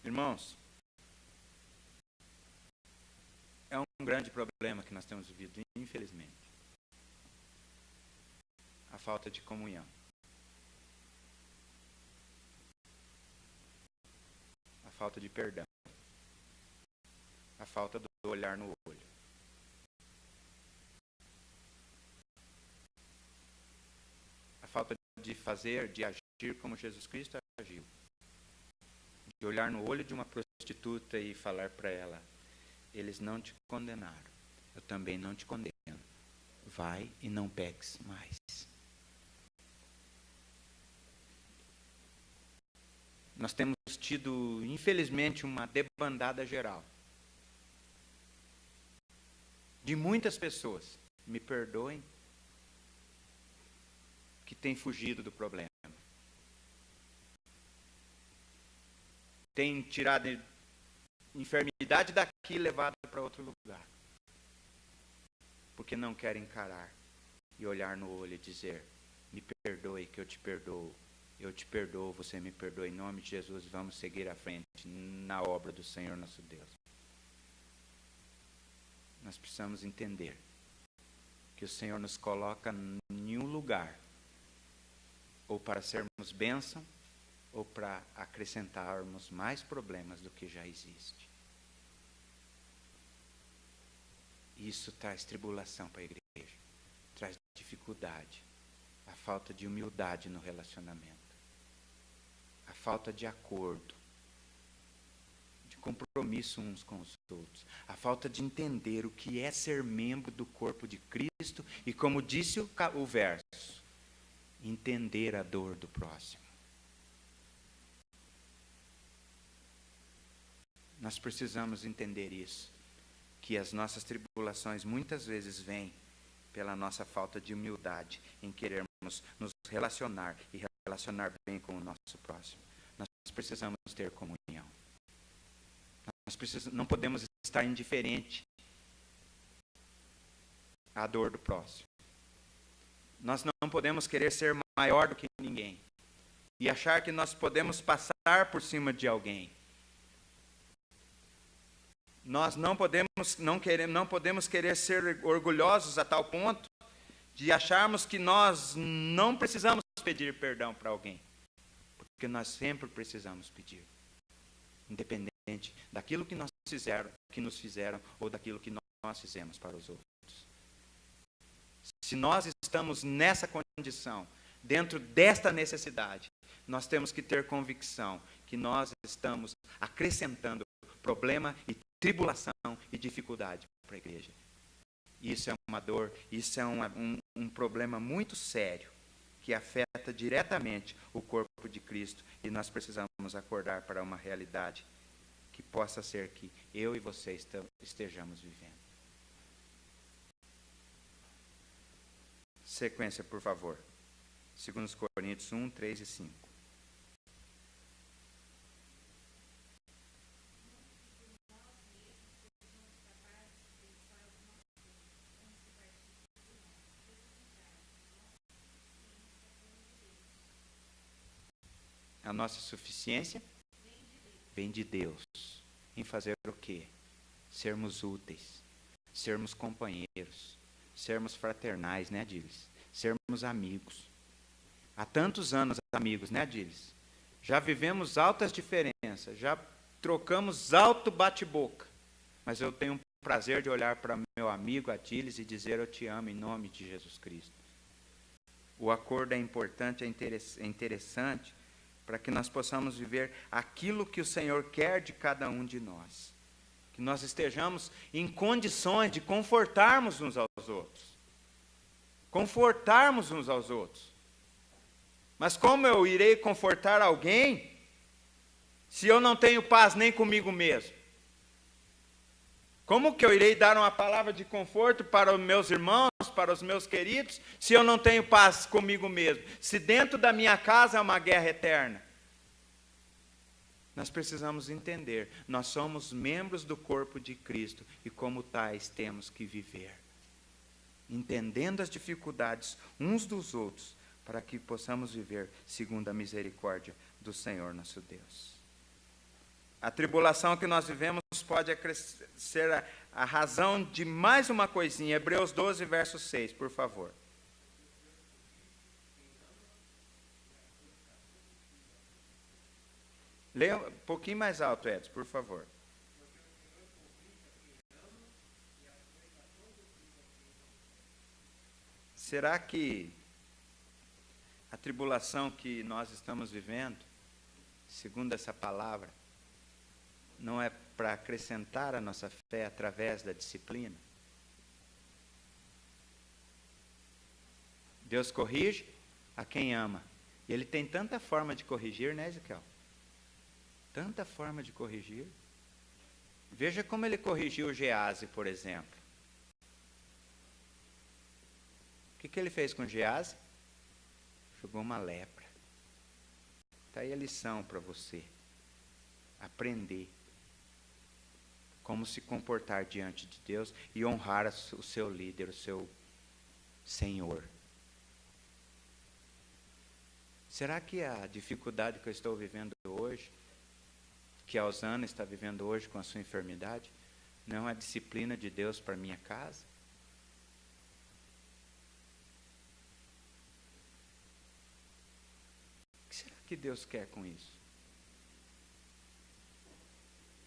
Irmãos, é um grande problema que nós temos vivido, infelizmente. A falta de comunhão. A falta de perdão. A falta do olhar no olho. A falta de fazer, de agir como Jesus Cristo agiu. De olhar no olho de uma prostituta e falar para ela, eles não te condenaram, eu também não te condeno. Vai e não peques mais. Nós temos tido, infelizmente, uma debandada geral. De muitas pessoas, me perdoem, que têm fugido do problema. Tem tirado enfermidade daqui e levado para outro lugar. Porque não querem encarar e olhar no olho e dizer, me perdoe que eu te perdoo, você me perdoa, em nome de Jesus, vamos seguir à frente na obra do Senhor nosso Deus. Nós precisamos entender que o Senhor nos coloca em um lugar, ou para sermos bênção, ou para acrescentarmos mais problemas do que já existe. Isso traz tribulação para a igreja, traz dificuldade, a falta de humildade no relacionamento, a falta de acordo, de compromisso uns com os outros, a falta de entender o que é ser membro do corpo de Cristo e, como disse o verso, entender a dor do próximo. Nós precisamos entender isso, que as nossas tribulações muitas vezes vêm pela nossa falta de humildade em querermos nos relacionar e relacionar bem com o nosso próximo. Nós precisamos ter comunhão. Não podemos estar indiferente à dor do próximo. Nós não podemos querer ser maior do que ninguém e achar que nós podemos passar por cima de alguém. Nós não podemos querer ser orgulhosos a tal ponto de acharmos que nós não precisamos pedir perdão para alguém. Porque nós sempre precisamos pedir. Independente daquilo que nos fizeram ou daquilo que nós fizemos para os outros. Se nós estamos nessa condição, dentro desta necessidade, nós temos que ter convicção que nós estamos acrescentando problema e tribulação e dificuldade para a igreja. Isso é uma dor, isso é um problema muito sério, que afeta diretamente o corpo de Cristo, e nós precisamos acordar para uma realidade que possa ser que eu e você estejamos vivendo. Sequência, por favor. 2 Coríntios 1, 3 e 5. A nossa suficiência vem de Deus. Em fazer o quê? Sermos úteis, sermos companheiros, sermos fraternais, né, Adilis? Sermos amigos. Há tantos anos amigos, né, Adilis? Já vivemos altas diferenças, já trocamos alto bate-boca, mas eu tenho o prazer de olhar para meu amigo Adilis e dizer: eu te amo em nome de Jesus Cristo. O acordo é importante, é interessante, para que nós possamos viver aquilo que o Senhor quer de cada um de nós. Que nós estejamos em condições de confortarmos uns aos outros. Confortarmos uns aos outros. Mas como eu irei confortar alguém se eu não tenho paz nem comigo mesmo? Como que eu irei dar uma palavra de conforto para os meus irmãos, para os meus queridos, se eu não tenho paz comigo mesmo? Se dentro da minha casa é uma guerra eterna? Nós precisamos entender, nós somos membros do corpo de Cristo e como tais temos que viver, entendendo as dificuldades uns dos outros, para que possamos viver segundo a misericórdia do Senhor nosso Deus. A tribulação que nós vivemos pode ser a razão de mais uma coisinha. Hebreus 12, verso 6, por favor. Leia um pouquinho mais alto, Edson, por favor. Será que a tribulação que nós estamos vivendo, segundo essa palavra, não é para acrescentar a nossa fé através da disciplina? Deus corrige a quem ama. E Ele tem tanta forma de corrigir, né, Ezequiel? Tanta forma de corrigir. Veja como Ele corrigiu Gease, por exemplo. O que Ele fez com Gease? Jogou uma lepra. Está aí a lição para você. Aprender como se comportar diante de Deus e honrar o seu líder, o seu Senhor. Será que a dificuldade que eu estou vivendo hoje, que a Osana está vivendo hoje com a sua enfermidade, não é a disciplina de Deus para minha casa? O que será que Deus quer com isso?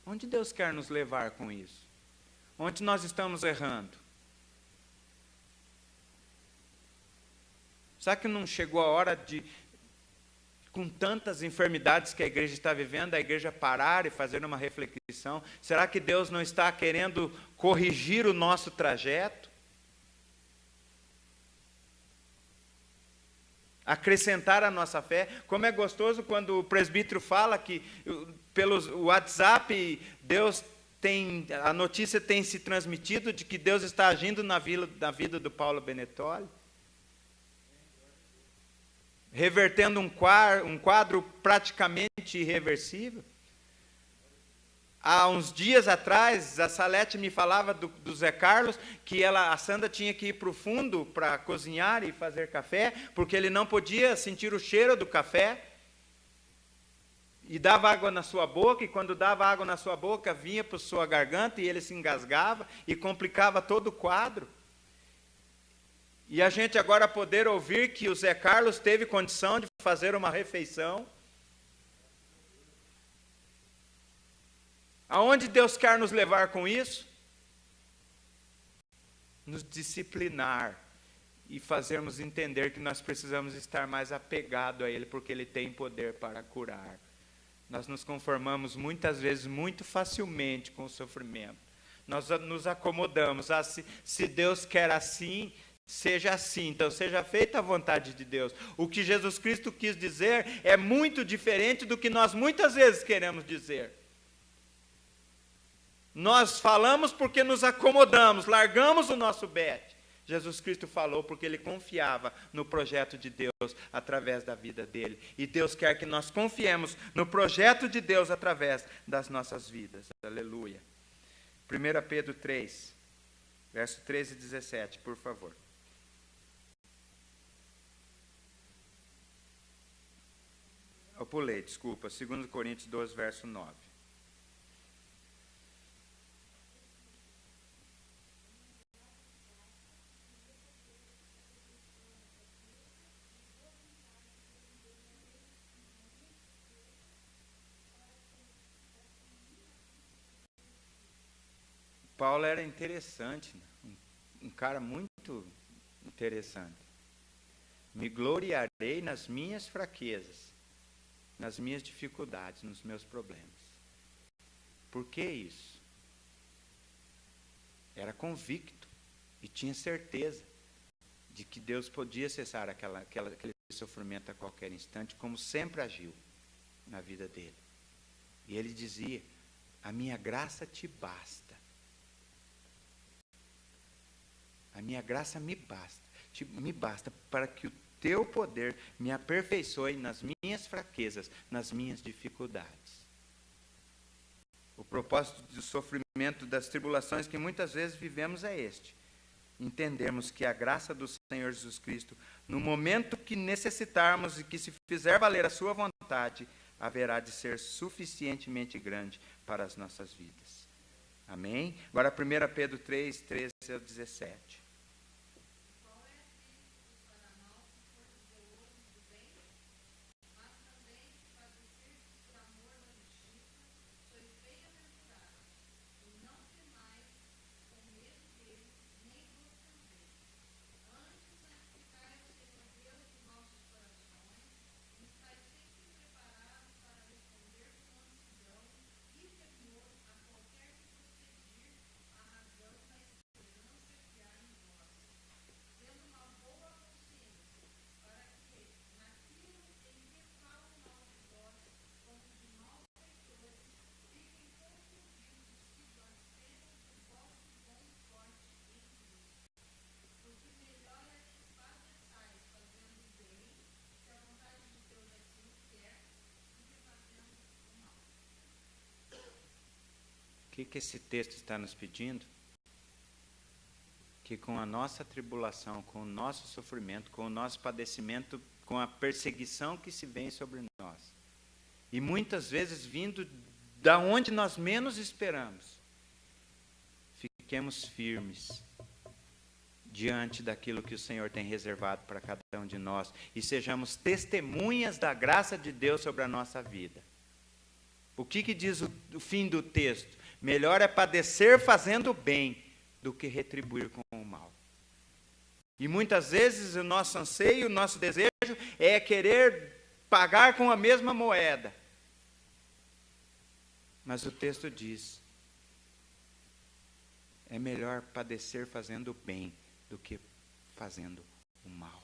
Onde Deus quer nos levar com isso? Onde nós estamos errando? Será que não chegou a hora de, com tantas enfermidades que a igreja está vivendo, a igreja parar e fazer uma reflexão? Será que Deus não está querendo corrigir o nosso trajeto? Acrescentar a nossa fé? Como é gostoso quando o presbítero fala que pelo WhatsApp a notícia tem se transmitido de que Deus está agindo na vida do Paulo Benetoli, revertendo um quadro praticamente irreversível. Há uns dias atrás, a Salete me falava do Zé Carlos, que a Sandra tinha que ir para o fundo para cozinhar e fazer café, porque ele não podia sentir o cheiro do café, e dava água na sua boca, e quando dava água na sua boca, vinha para a sua garganta, e ele se engasgava, e complicava todo o quadro. E a gente agora poder ouvir que o Zé Carlos teve condição de fazer uma refeição. Aonde Deus quer nos levar com isso? Nos disciplinar, e fazermos entender que nós precisamos estar mais apegados a Ele, porque Ele tem poder para curar. Nós nos conformamos muitas vezes muito facilmente com o sofrimento. Nós nos acomodamos. Se Deus quer assim, seja assim. Então, seja feita a vontade de Deus. O que Jesus Cristo quis dizer é muito diferente do que nós muitas vezes queremos dizer. Nós falamos porque nos acomodamos, largamos o nosso bete. Jesus Cristo falou porque Ele confiava no projeto de Deus através da vida dEle. E Deus quer que nós confiemos no projeto de Deus através das nossas vidas. Aleluia. 1 Pedro 3, verso 13 e 17, por favor. Eu pulei, desculpa. 2 Coríntios 12, verso 9. Paulo era interessante, um cara muito interessante. Me gloriarei nas minhas fraquezas, nas minhas dificuldades, nos meus problemas. Por que isso? Era convicto e tinha certeza de que Deus podia cessar aquele sofrimento a qualquer instante, como sempre agiu na vida dele. E ele dizia: a minha graça te basta. A minha graça me basta para que o teu poder me aperfeiçoe nas minhas fraquezas, nas minhas dificuldades. O propósito do sofrimento, das tribulações que muitas vezes vivemos é este: entendermos que a graça do Senhor Jesus Cristo, no momento que necessitarmos e que se fizer valer a sua vontade, haverá de ser suficientemente grande para as nossas vidas. Amém? Agora 1 Pedro 3, 13 ao 17. O que esse texto está nos pedindo? Que com a nossa tribulação, com o nosso sofrimento, com o nosso padecimento, com a perseguição que se vem sobre nós, e muitas vezes vindo da onde nós menos esperamos, fiquemos firmes diante daquilo que o Senhor tem reservado para cada um de nós e sejamos testemunhas da graça de Deus sobre a nossa vida. O que diz o fim do texto? Melhor é padecer fazendo bem do que retribuir com o mal. E muitas vezes o nosso anseio, o nosso desejo é querer pagar com a mesma moeda. Mas o texto diz: é melhor padecer fazendo bem do que fazendo o mal.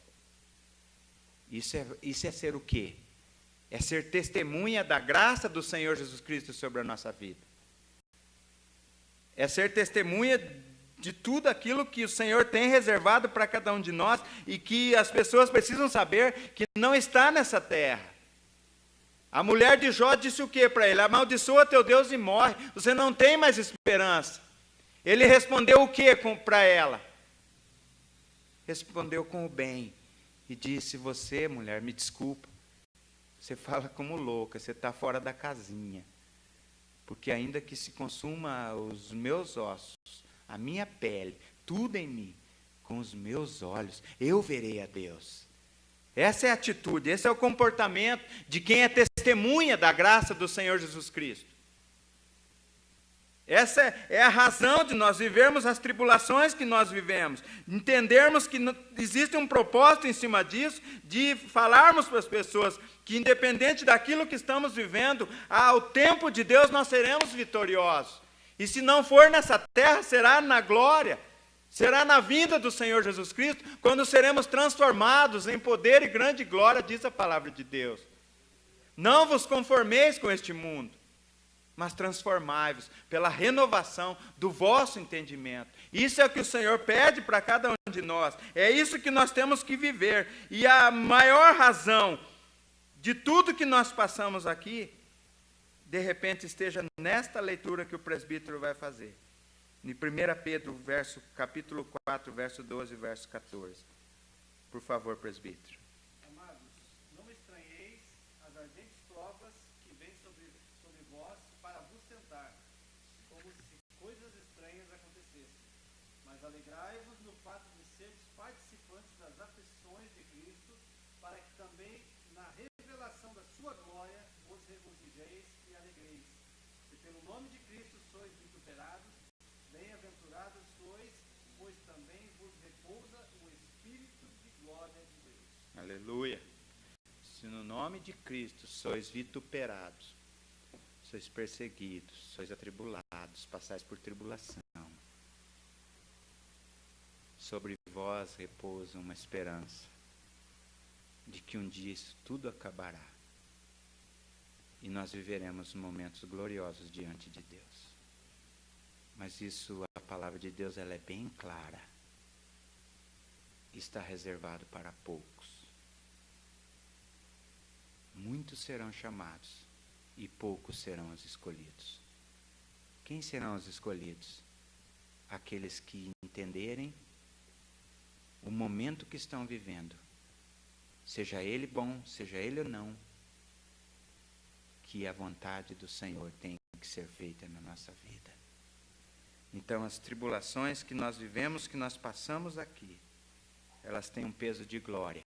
Isso é ser o quê? É ser testemunha da graça do Senhor Jesus Cristo sobre a nossa vida. É ser testemunha de tudo aquilo que o Senhor tem reservado para cada um de nós e que as pessoas precisam saber que não está nessa terra. A mulher de Jó disse o que para ele? Amaldiçoa teu Deus e morre, você não tem mais esperança. Ele respondeu o que para ela? Respondeu com o bem e disse: você, mulher, me desculpa, você fala como louca, você está fora da casinha. Porque ainda que se consuma os meus ossos, a minha pele, tudo em mim, com os meus olhos, eu verei a Deus. Essa é a atitude, esse é o comportamento de quem é testemunha da graça do Senhor Jesus Cristo. Essa é a razão de nós vivermos as tribulações que nós vivemos. Entendermos que existe um propósito em cima disso, de falarmos para as pessoas que, independente daquilo que estamos vivendo, ao tempo de Deus nós seremos vitoriosos. E se não for nessa terra, será na glória. Será na vinda do Senhor Jesus Cristo, quando seremos transformados em poder e grande glória, diz a palavra de Deus. Não vos conformeis com este mundo, mas transformai-vos pela renovação do vosso entendimento. Isso é o que o Senhor pede para cada um de nós. É isso que nós temos que viver. E a maior razão de tudo que nós passamos aqui, de repente esteja nesta leitura que o presbítero vai fazer. Em 1 Pedro, capítulo 4, verso 12 e verso 14. Por favor, presbítero. Amados, não estranheis as ardentes provas que vêm sobre vós para vos tentar, como se coisas estranhas acontecessem. Mas alegrai-vos no fato de seres participantes das aflições de Cristo, para que também na revelação da sua glória vos regozijeis e alegreis. E pelo nome de Cristo sois vituperados, bem-aventurados sois, pois também vos repousa o Espírito de glória de Deus. Aleluia. Se no nome de Cristo sois vituperados, sois perseguidos, sois atribulados, passais por tribulação, sobre vós repousa uma esperança de que um dia isso tudo acabará e nós viveremos momentos gloriosos diante de Deus. Mas isso, a palavra de Deus, ela é bem clara. Está reservado para poucos. Muitos serão chamados e poucos serão os escolhidos. Quem serão os escolhidos? Aqueles que entenderem o momento que estão vivendo, seja ele bom, seja ele ou não, que a vontade do Senhor tem que ser feita na nossa vida. Então, as tribulações que nós vivemos, que nós passamos aqui, elas têm um peso de glória,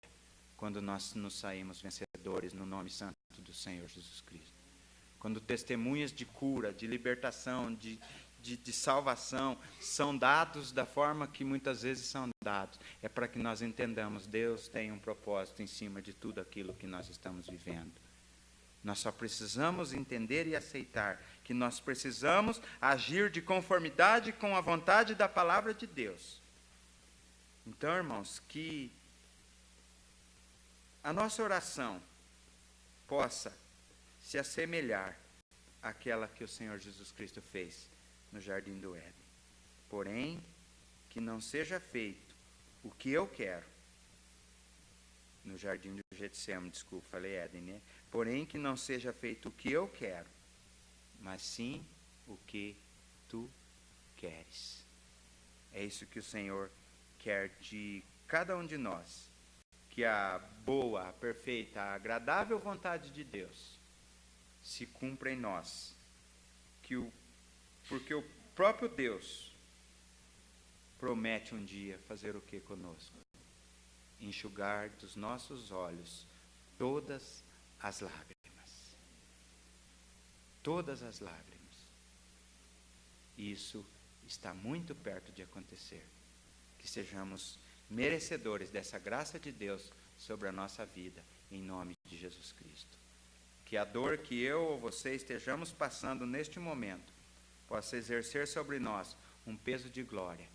quando nós nos saímos vencedores no nome santo do Senhor Jesus Cristo. Quando testemunhas de cura, de libertação, de salvação são dados da forma que muitas vezes são dados, é para que nós entendamos, Deus tem um propósito em cima de tudo aquilo que nós estamos vivendo. Nós só precisamos entender e aceitar que nós precisamos agir de conformidade com a vontade da palavra de Deus. Então, irmãos, que a nossa oração possa se assemelhar àquela que o Senhor Jesus Cristo fez no Jardim do Éden. Porém, que não seja feito o que eu quero. No Jardim do Getsemane, desculpa, falei Éden, né? Porém, que não seja feito o que eu quero, mas sim o que tu queres. É isso que o Senhor quer de cada um de nós. Que a boa, a perfeita, a agradável vontade de Deus se cumpra em nós. Porque o próprio Deus promete um dia fazer o que conosco? Enxugar dos nossos olhos todas as lágrimas. Todas as lágrimas. Isso está muito perto de acontecer. Que sejamos merecedores dessa graça de Deus sobre a nossa vida, em nome de Jesus Cristo. Que a dor que eu ou você estejamos passando neste momento possa exercer sobre nós um peso de glória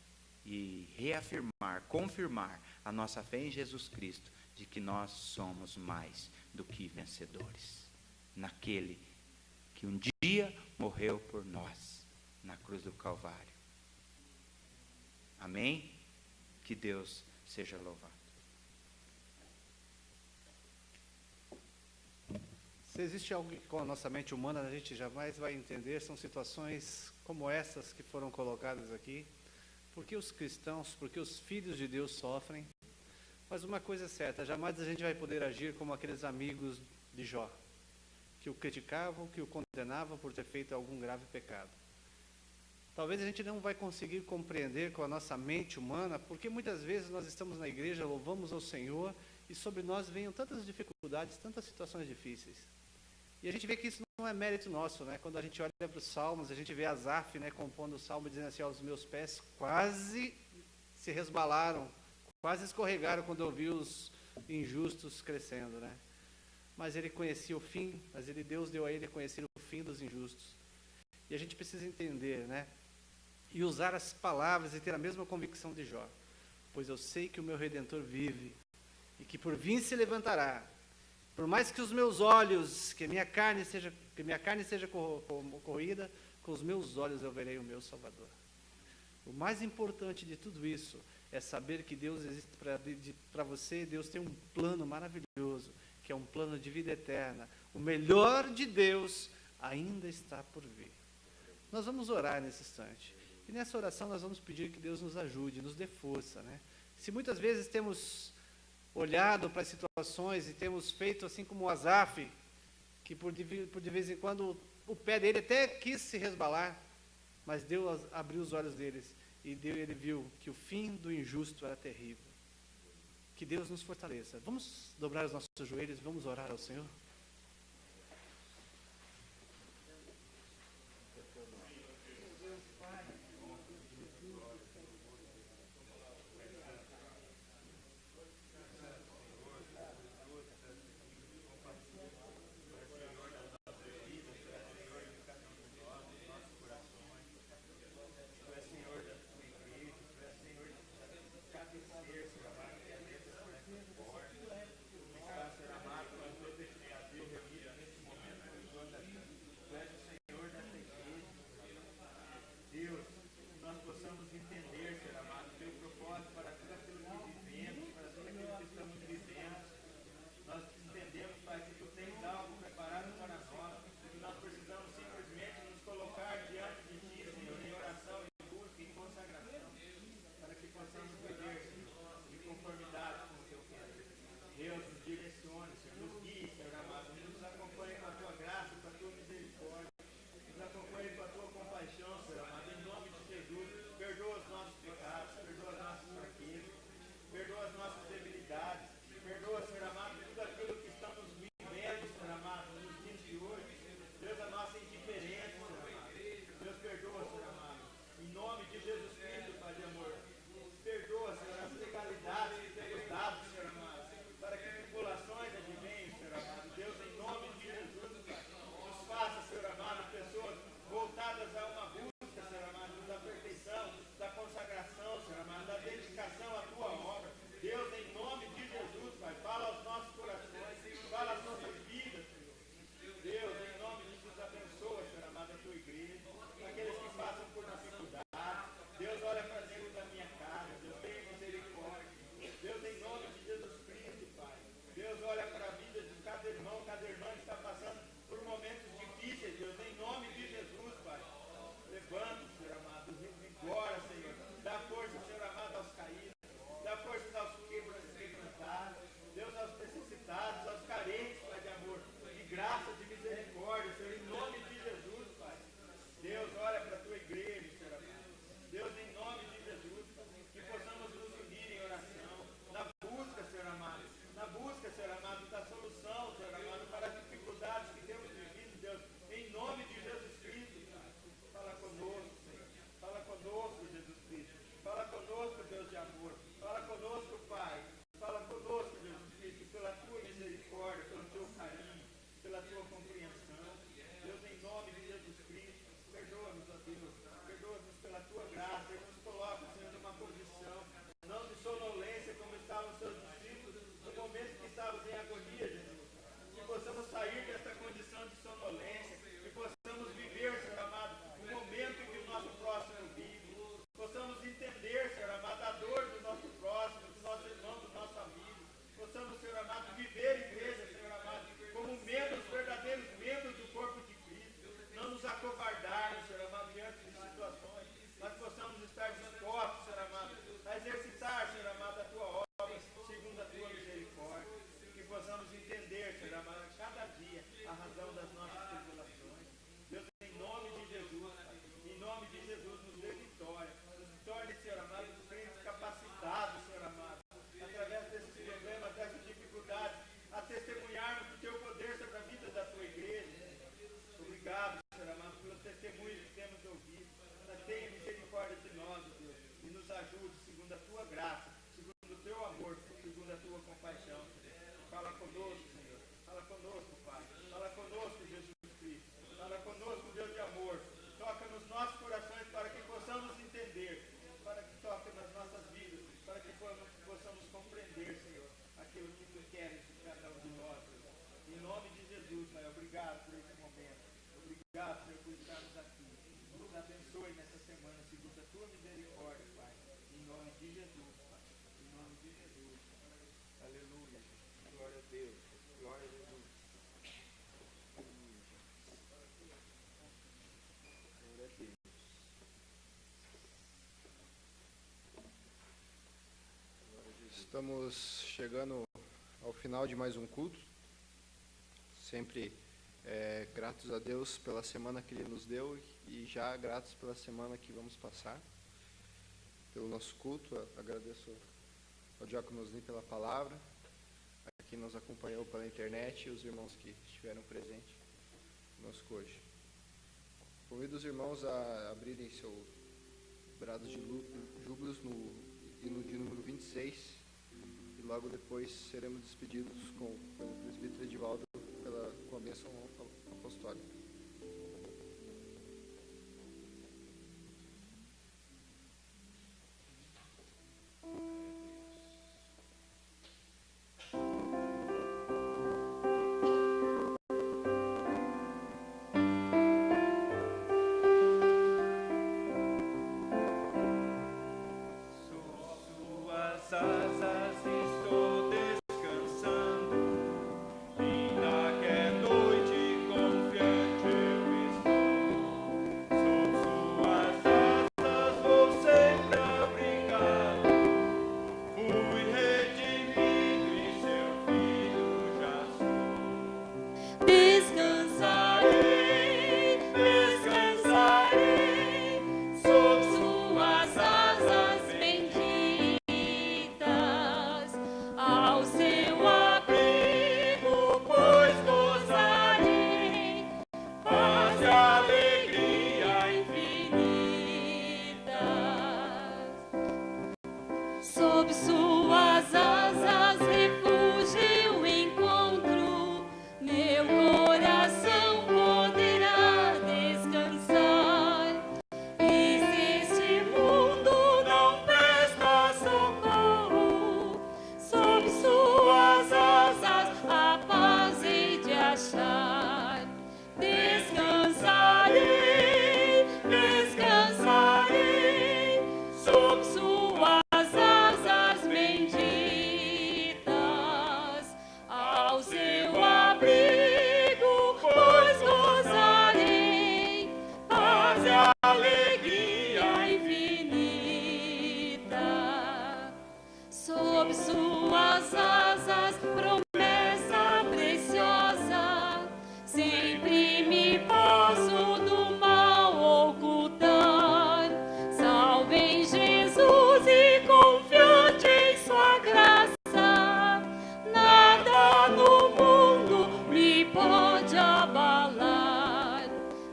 e reafirmar, confirmar a nossa fé em Jesus Cristo, de que nós somos mais do que vencedores, naquele que um dia morreu por nós, na cruz do Calvário. Amém? Que Deus seja louvado. Se existe algo que com a nossa mente humana a gente jamais vai entender, são situações como essas que foram colocadas aqui. Por que os cristãos, por que os filhos de Deus sofrem? Mas uma coisa é certa, jamais a gente vai poder agir como aqueles amigos de Jó, que o criticavam, que o condenavam por ter feito algum grave pecado. Talvez a gente não vai conseguir compreender com a nossa mente humana, porque muitas vezes nós estamos na igreja, louvamos ao Senhor, e sobre nós venham tantas dificuldades, tantas situações difíceis. E a gente vê que isso não é mérito nosso, né? Quando a gente olha para os salmos, a gente vê Asaf, né, compondo o salmo, dizendo assim: os meus pés quase se resbalaram, quase escorregaram quando eu vi os injustos crescendo, né? Mas ele conhecia o fim, Deus deu a ele conhecer o fim dos injustos. E a gente precisa entender, né? E usar as palavras e ter a mesma convicção de Jó. Pois eu sei que o meu Redentor vive, e que por fim se levantará. Por mais que os meus olhos, que minha carne seja corroída, com os meus olhos eu verei o meu Salvador. O mais importante de tudo isso é saber que Deus existe para você. Deus tem um plano maravilhoso, que é um plano de vida eterna. O melhor de Deus ainda está por vir. Nós vamos orar nesse instante. E nessa oração nós vamos pedir que Deus nos ajude, nos dê força, né? Se muitas vezes temos olhado para as situações e temos feito assim como o Asaf, que por de vez em quando o pé dele até quis se resbalar, mas Deus abriu os olhos deles e ele viu que o fim do injusto era terrível. Que Deus nos fortaleça. Vamos dobrar os nossos joelhos, vamos orar ao Senhor? Deus nossos corações para que possamos entender, para que toque nas nossas vidas, para que possamos compreender, Senhor, aquilo que Tu queres de cada um de nós. Em nome de Jesus, Pai, obrigado por esse momento. Obrigado, Senhor, por estarmos aqui. Nos abençoe nessa semana, segundo a Tua misericórdia, Pai. Em nome de Jesus, Pai. Em nome de Jesus. Aleluia. Glória a Deus. Glória a Jesus. Glória a Deus. Estamos chegando ao final de mais um culto. Sempre gratos a Deus pela semana que Ele nos deu e já gratos pela semana que vamos passar, pelo nosso culto. Agradeço ao Diácono Osni pela palavra, a quem nos acompanhou pela internet e os irmãos que estiveram presentes conosco hoje. Convido os irmãos a abrirem seus brados de júbilos no hino de número 26 e logo depois seremos despedidos pelo presbítero Edivaldo com a bênção apostólica. Suas asas estou descansando, ainda que é noite, confiante eu estou. Sob suas asas vou sempre abrigado, fui redimido e seu filho já sou. Descansarei, descansarei, sob suas asas benditas, ao seu abrigo, pois gozarei, paz e alegria infinitas. Sob suas asas refúgio encontro, meu coração poderá descansar. E se este mundo não presta socorro, sob suas asas a paz hei de achar. Descansarei, descansarei, sob suas asas benditas, ao seu abrigo, pois gozarei, paz e alegria infinita. Sob suas asas, promessa preciosa, sempre me posso do mal ocultar. Salve em Jesus e confiante em sua graça, nada no mundo me pode abalar.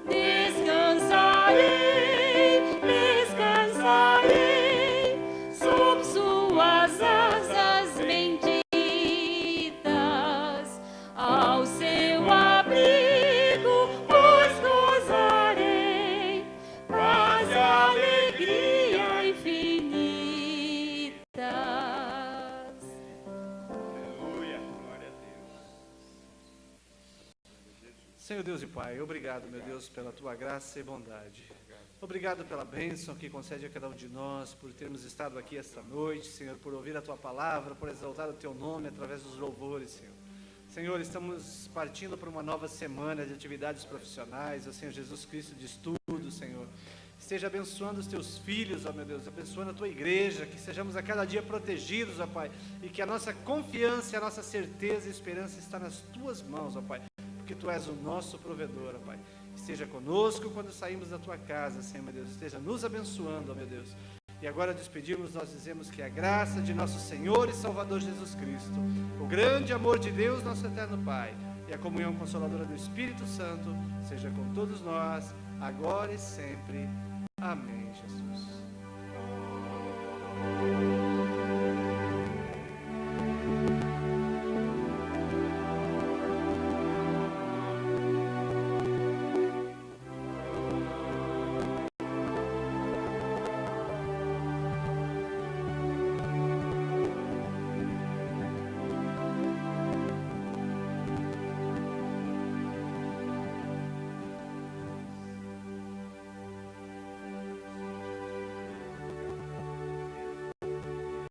Descansarei, descansarei, sob suas asas benditas, ao seu abrigo, pois gozarei, paz e alegria infinitas. Aleluia, glória a Deus. Senhor Deus e Pai, obrigado, meu Deus, pela Tua graça e bondade. Obrigado pela bênção que concede a cada um de nós, por termos estado aqui esta noite, Senhor, por ouvir a Tua palavra, por exaltar o Teu nome através dos louvores, Senhor. Senhor, estamos partindo para uma nova semana de atividades profissionais, ó Senhor Jesus Cristo, de estudo, Senhor. Esteja abençoando os Teus filhos, ó meu Deus, abençoando a Tua igreja, que sejamos a cada dia protegidos, ó Pai, e que a nossa confiança, a nossa certeza e esperança está nas Tuas mãos, ó Pai, porque Tu és o nosso provedor, ó Pai. Esteja conosco quando saímos da Tua casa, Senhor, meu Deus, esteja nos abençoando, ó meu Deus. E agora despedimos, nós dizemos que a graça de nosso Senhor e Salvador Jesus Cristo, o grande amor de Deus, nosso eterno Pai, e a comunhão consoladora do Espírito Santo, seja com todos nós, agora e sempre. Amém, Jesus.